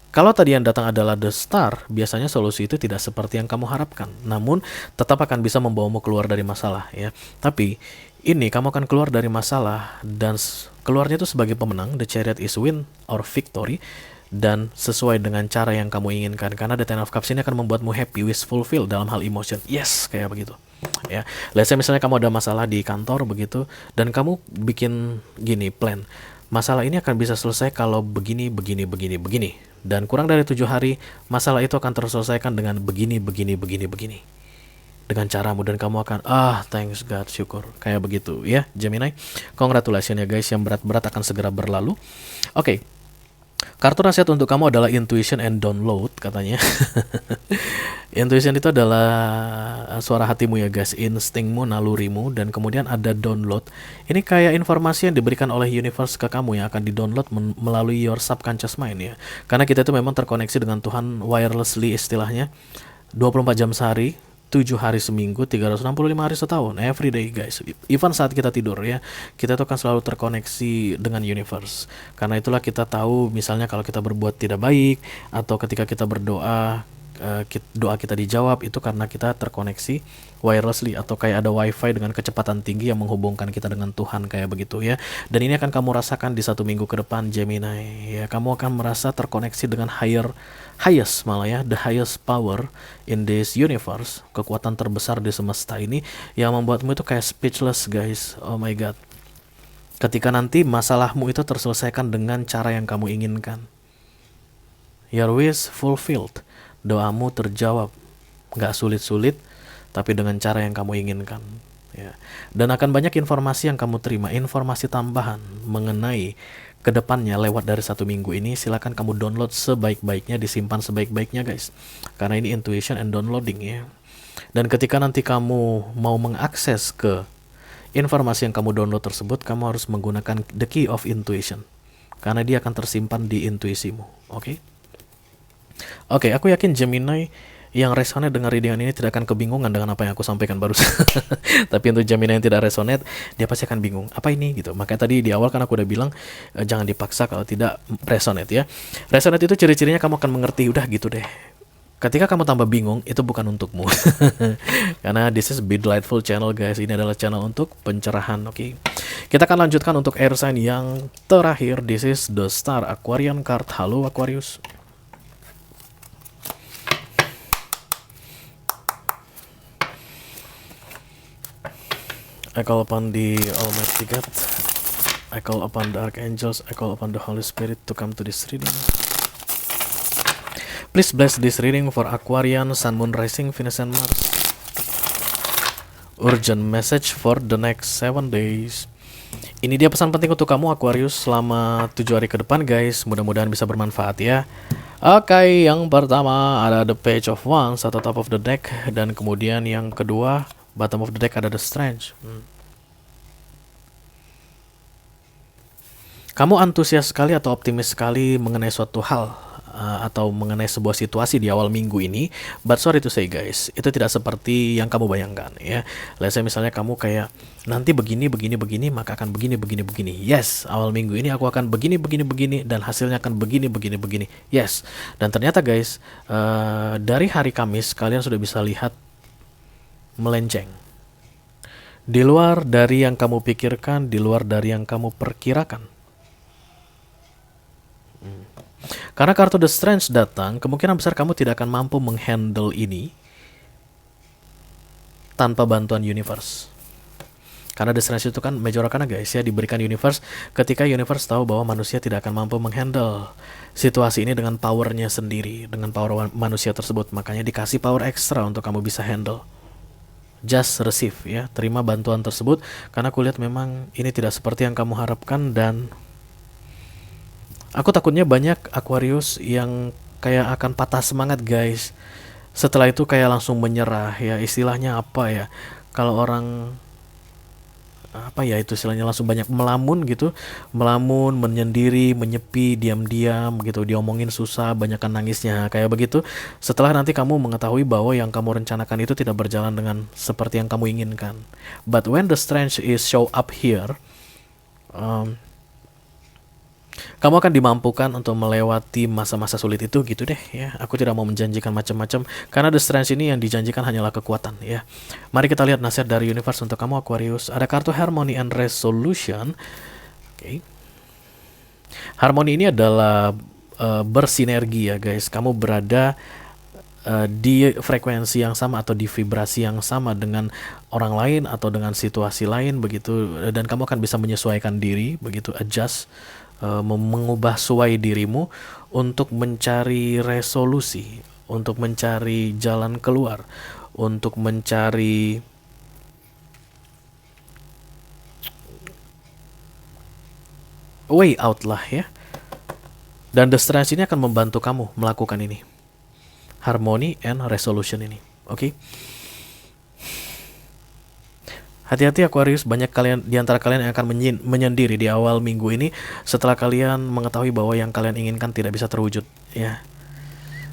Kalau tadi yang datang adalah the star, biasanya solusi itu tidak seperti yang kamu harapkan, namun tetap akan bisa membawamu keluar dari masalah ya. Tapi ini kamu akan keluar dari masalah, dan keluarnya itu sebagai pemenang. The chariot is win or victory, dan sesuai dengan cara yang kamu inginkan, karena the ten of cups ini akan membuatmu happy, wish fulfill dalam hal emotion. Yes, kayak begitu ya. Let's say misalnya kamu ada masalah di kantor begitu, dan kamu bikin gini plan, masalah ini akan bisa selesai kalau begini, begini, begini, begini, dan kurang dari 7 hari masalah itu akan terselesaikan dengan begini, begini, begini, begini, dengan caramu, dan kamu akan thanks God, syukur, kayak begitu ya Gemini. Congratulations ya guys, yang berat-berat akan segera berlalu. Oke. Kartu nasihat untuk kamu adalah intuition and download katanya. Intuition itu adalah suara hatimu ya guys, instingmu, nalurimu, dan kemudian ada download. Ini kayak informasi yang diberikan oleh universe ke kamu yang akan di-download melalui your subconscious mind ya. Karena kita itu memang terkoneksi dengan Tuhan wirelessly istilahnya, 24 jam sehari, 7 hari seminggu, 365 hari setahun, every day guys. Even saat kita tidur ya, kita tuh akan selalu terkoneksi dengan universe. Karena itulah kita tahu misalnya kalau kita berbuat tidak baik, atau ketika kita berdoa, doa kita dijawab, itu karena kita terkoneksi wirelessly, atau kayak ada wifi dengan kecepatan tinggi yang menghubungkan kita dengan Tuhan, kayak begitu ya. Dan ini akan kamu rasakan di 1 minggu ke depan Gemini ya. Kamu akan merasa terkoneksi dengan highest malah ya, the highest power in this universe, kekuatan terbesar di semesta ini, yang membuatmu itu kayak speechless guys. Oh my God, ketika nanti masalahmu itu terselesaikan dengan cara yang kamu inginkan, your wish fulfilled, doamu terjawab, gak sulit-sulit, tapi dengan cara yang kamu inginkan ya. Dan akan banyak informasi yang kamu terima, informasi tambahan mengenai kedepannya lewat dari 1 minggu ini. Silakan kamu download sebaik-baiknya, disimpan sebaik-baiknya guys, karena ini intuition and downloading ya. Dan ketika nanti kamu mau mengakses ke informasi yang kamu download tersebut, kamu harus menggunakan the key of intuition, karena dia akan tersimpan di intuisimu. Oke, aku yakin Gemini yang resonate dengan readingan ini tidak akan kebingungan dengan apa yang aku sampaikan barusan. Tapi untuk Gemini yang tidak resonate, dia pasti akan bingung, apa ini gitu. Makanya tadi di awal kan aku udah bilang, jangan dipaksa kalau tidak resonate ya. Resonate itu ciri-cirinya kamu akan mengerti, udah gitu deh. Ketika kamu tambah bingung, itu bukan untukmu. Karena this is Be Delightful channel guys, ini adalah channel untuk pencerahan. Oke. Kita akan lanjutkan untuk air sign yang terakhir. This is the Star Aquarian card. Halo Aquarius. I call upon the Almighty God, I call upon the Archangels, I call upon the Holy Spirit to come to this reading. Please bless this reading for Aquarian, Sun, Moon, Rising, Venus, and Mars. Urgent message for the next 7 days. Ini dia pesan penting untuk kamu Aquarius selama 7 hari ke depan guys. Mudah-mudahan bisa bermanfaat ya. Oke, yang pertama ada the Page of Wands atau top of the deck, dan kemudian yang kedua bottom of the deck ada the Strange. Kamu antusias sekali atau optimis sekali mengenai suatu hal atau mengenai sebuah situasi di awal minggu ini, but sorry to say guys, itu tidak seperti yang kamu bayangkan ya. Let's say misalnya kamu kayak nanti begini, maka akan begini. Yes, awal minggu ini aku akan begini, dan hasilnya akan begini. Yes, dan ternyata guys, dari hari Kamis kalian sudah bisa lihat melenceng. Di luar dari yang kamu pikirkan, di luar dari yang kamu perkirakan. Karena kartu The Strange datang, kemungkinan besar kamu tidak akan mampu menghandle ini tanpa bantuan universe. Karena The Strange itu kan Major Arcana guys ya, diberikan universe ketika universe tahu bahwa manusia tidak akan mampu menghandle situasi ini dengan powernya sendiri, dengan power manusia tersebut. Makanya dikasih power ekstra untuk kamu bisa handle. Just receive ya, terima bantuan tersebut, karena aku lihat memang ini tidak seperti yang kamu harapkan, dan aku takutnya banyak Aquarius yang kayak akan patah semangat guys. Setelah itu kayak langsung menyerah ya, istilahnya apa ya, kalau orang apa ya itu istilahnya, langsung banyak melamun gitu, melamun, menyendiri, menyepi, diam-diam gitu, diomongin susah, banyakan nangisnya kayak begitu. Setelah nanti kamu mengetahui bahwa yang kamu rencanakan itu tidak berjalan dengan seperti yang kamu inginkan. But when the strength is show up here, um, kamu akan dimampukan untuk melewati masa-masa sulit itu gitu deh ya. Aku tidak mau menjanjikan macam-macam karena the strength ini yang dijanjikan hanyalah kekuatan ya. Mari kita lihat nasihat dari universe untuk kamu Aquarius. Ada kartu Harmony and Resolution. Oke. Harmoni ini adalah bersinergi ya guys. Kamu berada di frekuensi yang sama atau di vibrasi yang sama dengan orang lain atau dengan situasi lain begitu, dan kamu akan bisa menyesuaikan diri begitu, adjust, mengubah suai dirimu untuk mencari resolusi, untuk mencari jalan keluar, untuk mencari way out lah ya. Dan the stress ini akan membantu kamu melakukan ini. Harmony and resolution ini. Oke. Hati-hati Aquarius, banyak kalian di antara kalian yang akan menyendiri di awal minggu ini setelah kalian mengetahui bahwa yang kalian inginkan tidak bisa terwujud ya.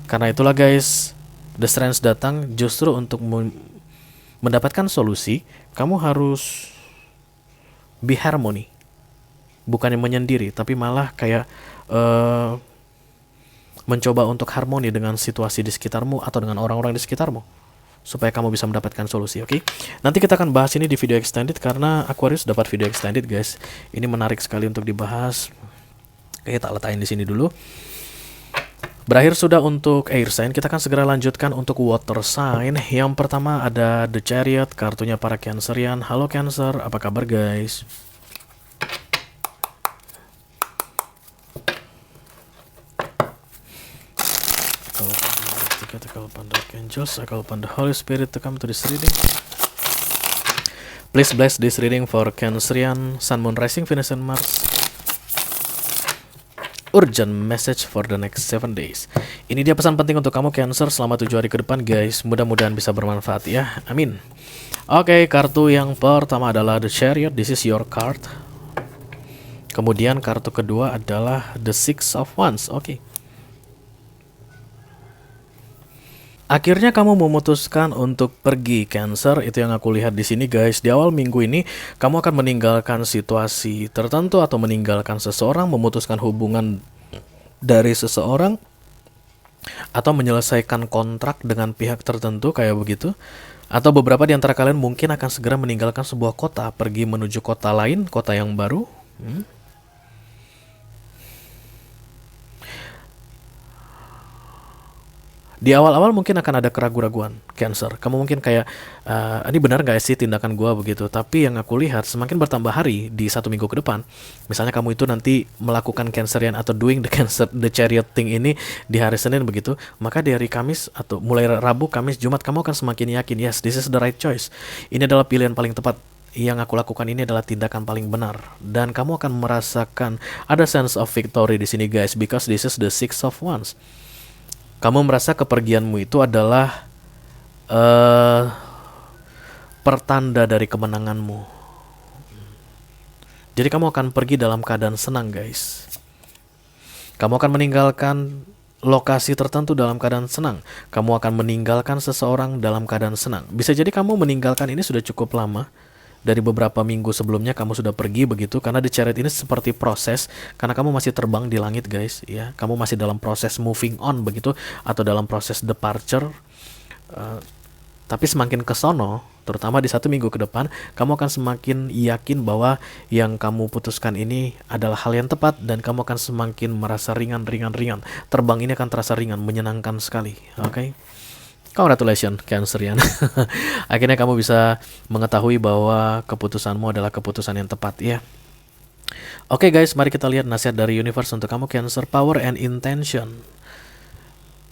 Karena itulah guys, the strength datang justru untuk mendapatkan solusi. Kamu harus be harmony. Bukannya menyendiri, tapi malah kayak mencoba untuk harmoni dengan situasi di sekitarmu atau dengan orang-orang di sekitarmu supaya kamu bisa mendapatkan solusi. Oke. Nanti kita akan bahas ini di video extended karena Aquarius dapat video extended guys. Ini menarik sekali untuk dibahas. Oke, tak letakin di sini dulu. Berakhir sudah untuk air sign, kita akan segera lanjutkan untuk water sign. Yang pertama ada The Chariot, kartunya para Cancerian. Halo Cancer, apa kabar guys? I call upon the angels, I call upon the Holy Spirit to come to this reading. Please bless this reading for Cancerian, Sun, Moon, Rising, Venus, and Mars. Urgent message for the next 7 days. Ini dia pesan penting untuk kamu Cancer selama 7 hari ke depan guys. Mudah-mudahan bisa bermanfaat ya. Amin. Oke, kartu yang pertama adalah The Chariot. This is your card. Kemudian kartu kedua adalah The Six of Wands. Oke. Akhirnya kamu memutuskan untuk pergi Cancer, itu yang aku lihat di sini guys. Di awal minggu ini kamu akan meninggalkan situasi tertentu atau meninggalkan seseorang, memutuskan hubungan dari seseorang atau menyelesaikan kontrak dengan pihak tertentu kayak begitu. Atau beberapa di antara kalian mungkin akan segera meninggalkan sebuah kota, pergi menuju kota lain, kota yang baru. Di awal-awal mungkin akan ada keraguan-raguan Cancer. Kamu mungkin kayak, ini benar gak sih tindakan gua begitu. Tapi yang aku lihat semakin bertambah hari di 1 minggu ke depan, misalnya kamu itu nanti melakukan Cancerian atau doing the Chariot thing ini di hari Senin begitu, maka di hari Kamis atau mulai Rabu, Kamis, Jumat kamu akan semakin yakin, yes, this is the right choice. Ini adalah pilihan paling tepat. Yang aku lakukan ini adalah tindakan paling benar, dan kamu akan merasakan ada sense of victory di sini guys, because this is the Six of Wands. Kamu merasa kepergianmu itu adalah pertanda dari kemenanganmu. Jadi kamu akan pergi dalam keadaan senang guys. Kamu akan meninggalkan lokasi tertentu dalam keadaan senang. Kamu akan meninggalkan seseorang dalam keadaan senang. Bisa jadi kamu meninggalkan ini sudah cukup lama. Dari beberapa minggu sebelumnya kamu sudah pergi begitu, karena The Chariot ini seperti proses, karena kamu masih terbang di langit guys ya. Kamu masih dalam proses moving on begitu, atau dalam proses departure. Tapi semakin ke sono, terutama di 1 minggu ke depan, kamu akan semakin yakin bahwa yang kamu putuskan ini adalah hal yang tepat, dan kamu akan semakin merasa ringan. Terbang ini akan terasa ringan, menyenangkan sekali. Oke. Congratulations Cancerian. Akhirnya kamu bisa mengetahui bahwa keputusanmu adalah keputusan yang tepat ya. Oke guys, mari kita lihat nasihat dari universe untuk kamu Cancer. Power and intention.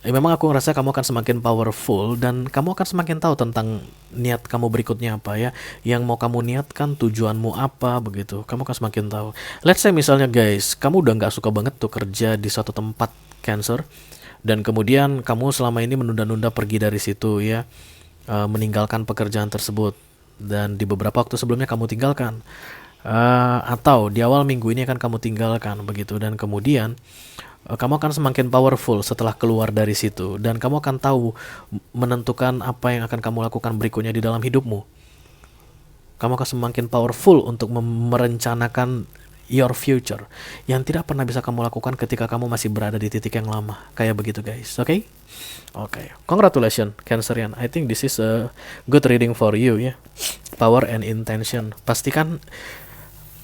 Memang aku ngerasa kamu akan semakin powerful, dan kamu akan semakin tahu tentang niat kamu berikutnya apa ya. Yang mau kamu niatkan, tujuanmu apa begitu. Kamu akan semakin tahu. Let's say misalnya guys, kamu udah gak suka banget tuh kerja di suatu tempat Cancer, dan kemudian kamu selama ini menunda-nunda pergi dari situ ya, meninggalkan pekerjaan tersebut. dan di beberapa waktu sebelumnya kamu tinggalkan. Atau di awal minggu ini akan kamu tinggalkan begitu, dan kemudian kamu akan semakin powerful setelah keluar dari situ, dan kamu akan tahu menentukan apa yang akan kamu lakukan berikutnya di dalam hidupmu. Kamu akan semakin powerful untuk merencanakan your future yang tidak pernah bisa kamu lakukan ketika kamu masih berada di titik yang lama. Kayak begitu guys, oke? Oke, congratulations Cancerian. I think this is a good reading for you ya. Power and intention. Pastikan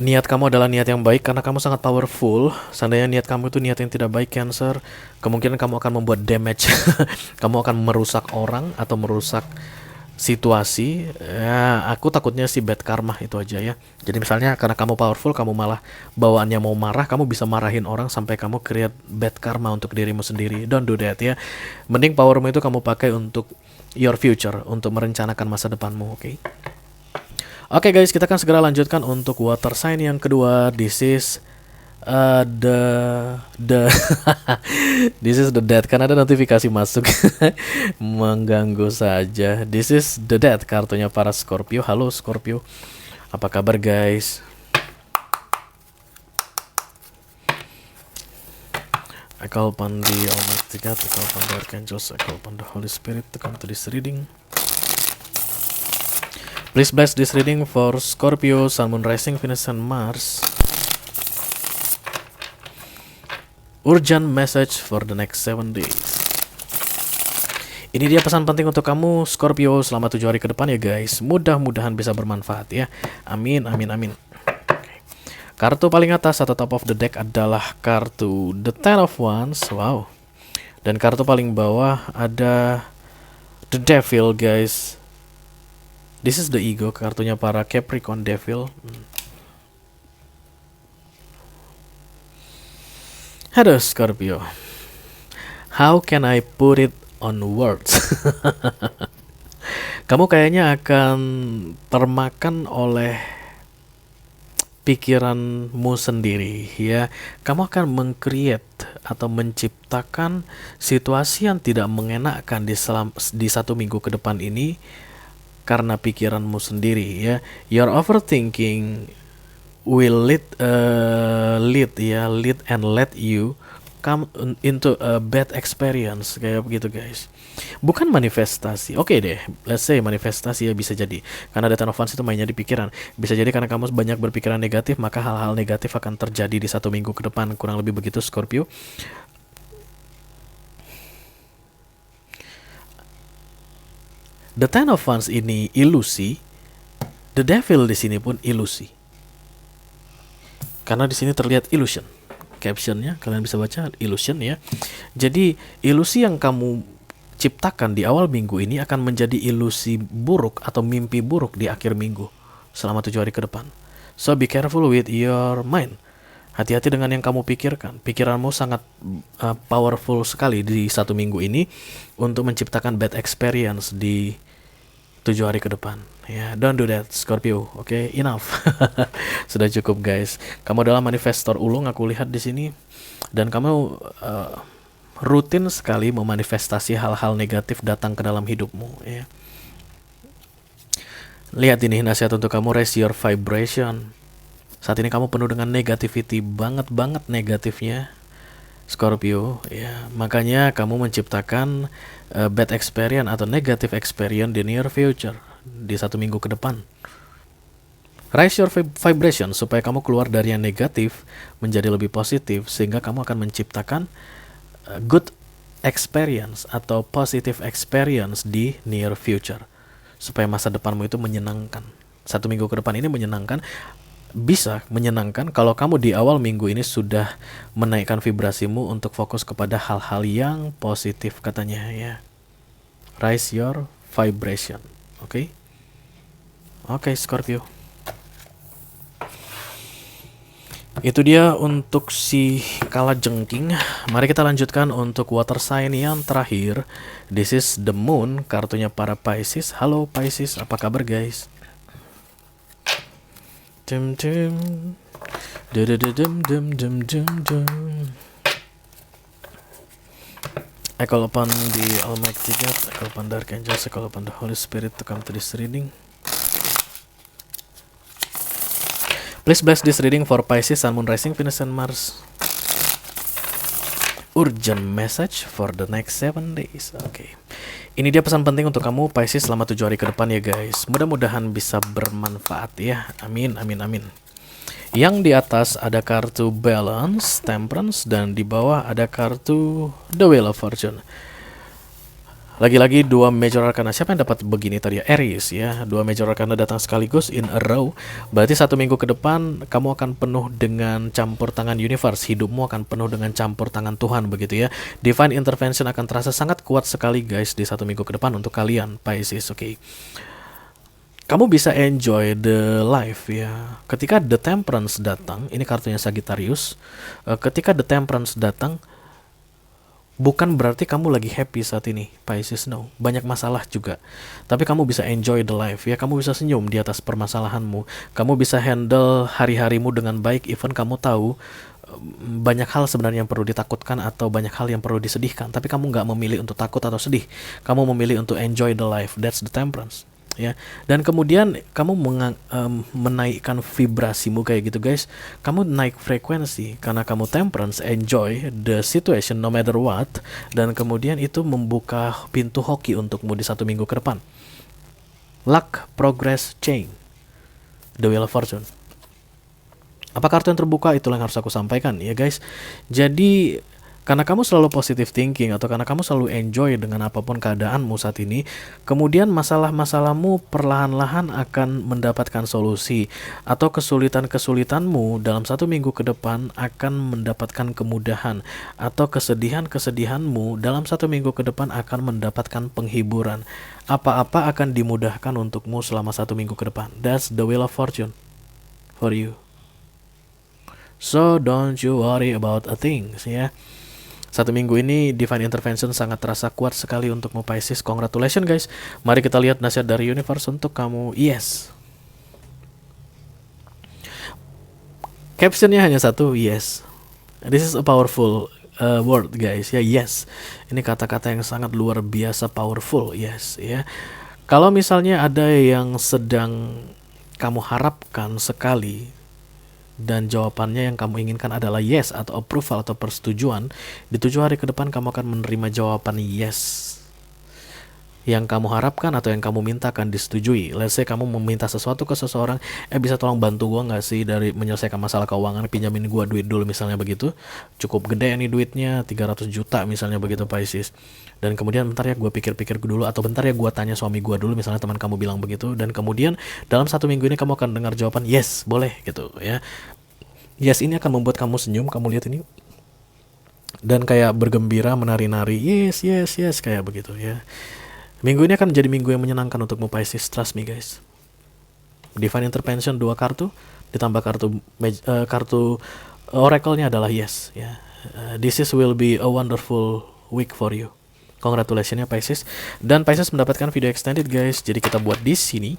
niat kamu adalah niat yang baik karena kamu sangat powerful. Seandainya niat kamu itu niat yang tidak baik, Cancer, kemungkinan kamu akan membuat damage. Kamu akan merusak orang atau merusak situasi. Ya, aku takutnya sih bad karma itu aja ya. Jadi misalnya karena kamu powerful, kamu malah bawaannya mau marah, kamu bisa marahin orang sampai kamu create bad karma untuk dirimu sendiri. Don't do that ya. Mending powermu itu kamu pakai untuk your future, untuk merencanakan masa depanmu, oke? Oke guys, kita akan segera lanjutkan untuk water sign yang kedua. This is this is the death, kan ada notifikasi masuk. Mengganggu saja. This is the death, kartunya para Scorpio. Halo Scorpio, apa kabar guys? I call upon the Almighty God, I call upon the Archangels, I call upon the Holy Spirit to come to this reading. Please bless this reading for Scorpio, Sun, Moon, Rising, Venus, and Mars. Urgent message for the next 7 days. Ini dia pesan penting untuk kamu Scorpio selama 7 hari ke depan ya guys. Mudah-mudahan bisa bermanfaat ya. Amin, amin, amin. Okay. Kartu paling atas atau top of the deck adalah kartu The Ten of Wands. Wow. Dan kartu paling bawah ada The Devil guys. This is the ego, kartunya para Capricorn Devil. Halo Scorpio, how can I put it on words? Kamu kayaknya akan termakan oleh pikiranmu sendiri ya. Kamu akan meng-create atau menciptakan situasi yang tidak mengenakkan di 1 minggu ke depan ini karena pikiranmu sendiri ya. Your overthinking will lead and let you come into a bad experience, kayak begitu guys. Bukan manifestasi, oke deh, let's say manifestasi ya, bisa jadi karena Ten of Wands itu mainnya di pikiran. Bisa jadi karena kamu banyak berpikiran negatif, maka hal-hal negatif akan terjadi di 1 minggu ke depan, kurang lebih begitu Scorpio. The Ten of Wands ini ilusi, The Devil di sini pun ilusi. Karena di sini terlihat illusion. Captionnya kalian bisa baca illusion ya. Jadi ilusi yang kamu ciptakan di awal minggu ini akan menjadi ilusi buruk atau mimpi buruk di akhir minggu selama 7 hari ke depan. So be careful with your mind. Hati-hati dengan yang kamu pikirkan. Pikiranmu sangat powerful sekali di 1 minggu ini untuk menciptakan bad experience di 7 hari ke depan. Ya, don't do that Scorpio. Oke, enough. Sudah cukup guys. Kamu adalah manifestor ulung, aku lihat di sini, dan kamu rutin sekali memanifestasi hal-hal negatif datang ke dalam hidupmu ya. Lihat ini nasihat untuk kamu, raise your vibration. Saat ini kamu penuh dengan negativity, banget negatifnya Scorpio ya. Makanya kamu menciptakan bad experience atau negative experience di near future di 1 minggu ke depan. Raise your vibration supaya kamu keluar dari yang negatif menjadi lebih positif, sehingga kamu akan menciptakan good experience atau positive experience di near future, supaya masa depanmu itu menyenangkan. 1 minggu ke depan ini menyenangkan. Bisa menyenangkan kalau kamu di awal minggu ini sudah menaikkan vibrasimu untuk fokus kepada hal-hal yang positif katanya ya. Raise your vibration. Oke, Scorpio. Itu dia untuk si kalajengking. Mari kita lanjutkan untuk water sign yang terakhir. This is the moon, kartunya para Pisces. Halo Pisces, apa kabar guys? I call upon the Almighty God, I call upon the Archangels, I call upon the Holy Spirit to come to this reading. Please bless this reading for Pisces, Sun, Moon, Rising, Venus, and Mars. Urgent message for the next 7 days. Oke. Ini dia pesan penting untuk kamu Pisces selama 7 hari ke depan ya guys. Mudah-mudahan bisa bermanfaat ya. Amin, amin, amin. Yang di atas ada kartu Balance, Temperance, dan di bawah ada kartu The Wheel of Fortune. Lagi-lagi dua major arcana. Siapa yang dapat begini tadi ya? Aries ya. Dua major arcana datang sekaligus in a row. Berarti 1 minggu ke depan kamu akan penuh dengan campur tangan universe. Hidupmu akan penuh dengan campur tangan Tuhan begitu ya. Divine intervention akan terasa sangat kuat sekali guys di 1 minggu ke depan untuk kalian Pisces. Oke. Kamu bisa enjoy the life ya. Ketika the Temperance datang, ini kartunya Sagittarius. Ketika the Temperance datang, bukan berarti kamu lagi happy saat ini, Pisces, no. Banyak masalah juga. Tapi kamu bisa enjoy the life ya. Kamu bisa senyum di atas permasalahanmu. Kamu bisa handle hari-harimu dengan baik. Even kamu tahu banyak hal sebenarnya yang perlu ditakutkan atau banyak hal yang perlu disedihkan. Tapi kamu nggak memilih untuk takut atau sedih. Kamu memilih untuk enjoy the life. That's the Temperance. Ya, dan kemudian kamu menaikkan vibrasimu kayak gitu guys. Kamu naik frekuensi karena kamu Temperance, enjoy the situation no matter what, dan kemudian itu membuka pintu hoki untukmu di 1 minggu ke depan. Luck, progress, change, the Wheel of Fortune. Apa kartu yang terbuka? Itulah yang harus aku sampaikan ya guys. Jadi karena kamu selalu positive thinking atau karena kamu selalu enjoy dengan apapun keadaanmu saat ini, kemudian masalah-masalahmu perlahan-lahan akan mendapatkan solusi, atau kesulitan-kesulitanmu dalam 1 minggu ke depan akan mendapatkan kemudahan, atau kesedihan-kesedihanmu dalam 1 minggu ke depan akan mendapatkan penghiburan. Apa-apa akan dimudahkan untukmu selama 1 minggu ke depan. That's the Wheel of Fortune for you. So don't you worry about a things ya. 1 minggu ini Divine Intervention sangat terasa kuat sekali untukmu Pisces. Congratulations guys. Mari kita lihat nasihat dari universe untuk kamu. Yes. Captionnya hanya satu, yes. This is a powerful word guys ya. Yes. Ini kata-kata yang sangat luar biasa powerful. Yes ya. Kalau misalnya ada yang sedang kamu harapkan sekali dan jawabannya yang kamu inginkan adalah yes atau approval atau persetujuan, di 7 hari ke depan kamu akan menerima jawaban yes. Yang kamu harapkan atau yang kamu mintakan disetujui. Let's say kamu meminta sesuatu ke seseorang, bisa tolong bantu gua nggak sih dari menyelesaikan masalah keuangan, pinjamin gua duit dulu misalnya begitu. Cukup gede nih duitnya, 300 juta misalnya begitu Pisces. Dan kemudian bentar ya gue pikir-pikir dulu, atau bentar ya gue tanya suami gue dulu, misalnya teman kamu bilang begitu. Dan kemudian dalam 1 minggu ini kamu akan dengar jawaban yes, boleh gitu ya. Yes ini akan membuat kamu senyum, kamu lihat ini, dan kayak bergembira, menari-nari, yes yes yes kayak begitu ya. Minggu ini akan menjadi minggu yang menyenangkan untukmu Pisces, trust me guys. Divine Intervention 2 kartu, ditambah kartu oracle-nya adalah yes ya. This will be a wonderful week for you. Congratulations ya Pisces. Dan Pisces mendapatkan video extended guys, jadi kita buat di sini.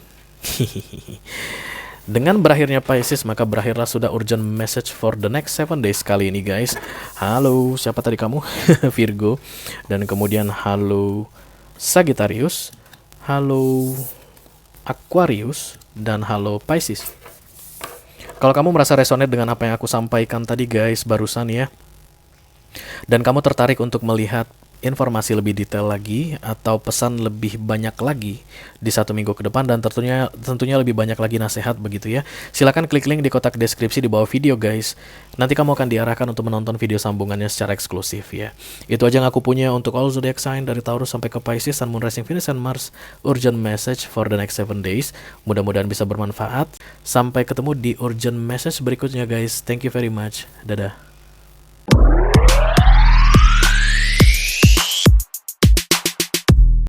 Dengan berakhirnya Pisces, maka berakhirlah sudah urgent message for the next 7 days kali ini guys. Halo, siapa tadi kamu? Virgo. Dan kemudian halo Sagittarius, halo Aquarius, dan halo Pisces. Kalau kamu merasa resonate dengan apa yang aku sampaikan tadi guys barusan ya, dan kamu tertarik untuk melihat informasi lebih detail lagi atau pesan lebih banyak lagi di 1 minggu ke depan, dan tentunya lebih banyak lagi nasihat begitu ya, silakan klik link di kotak deskripsi di bawah video guys. Nanti kamu akan diarahkan untuk menonton video sambungannya secara eksklusif ya. Itu aja yang aku punya untuk all zodiac sign dari Taurus sampai ke Pisces, Sun, Moon, Rising, Venus, and Mars. Urgent message for the next 7 days. Mudah-mudahan bisa bermanfaat. Sampai ketemu di urgent message berikutnya guys. Thank you very much. Dadah.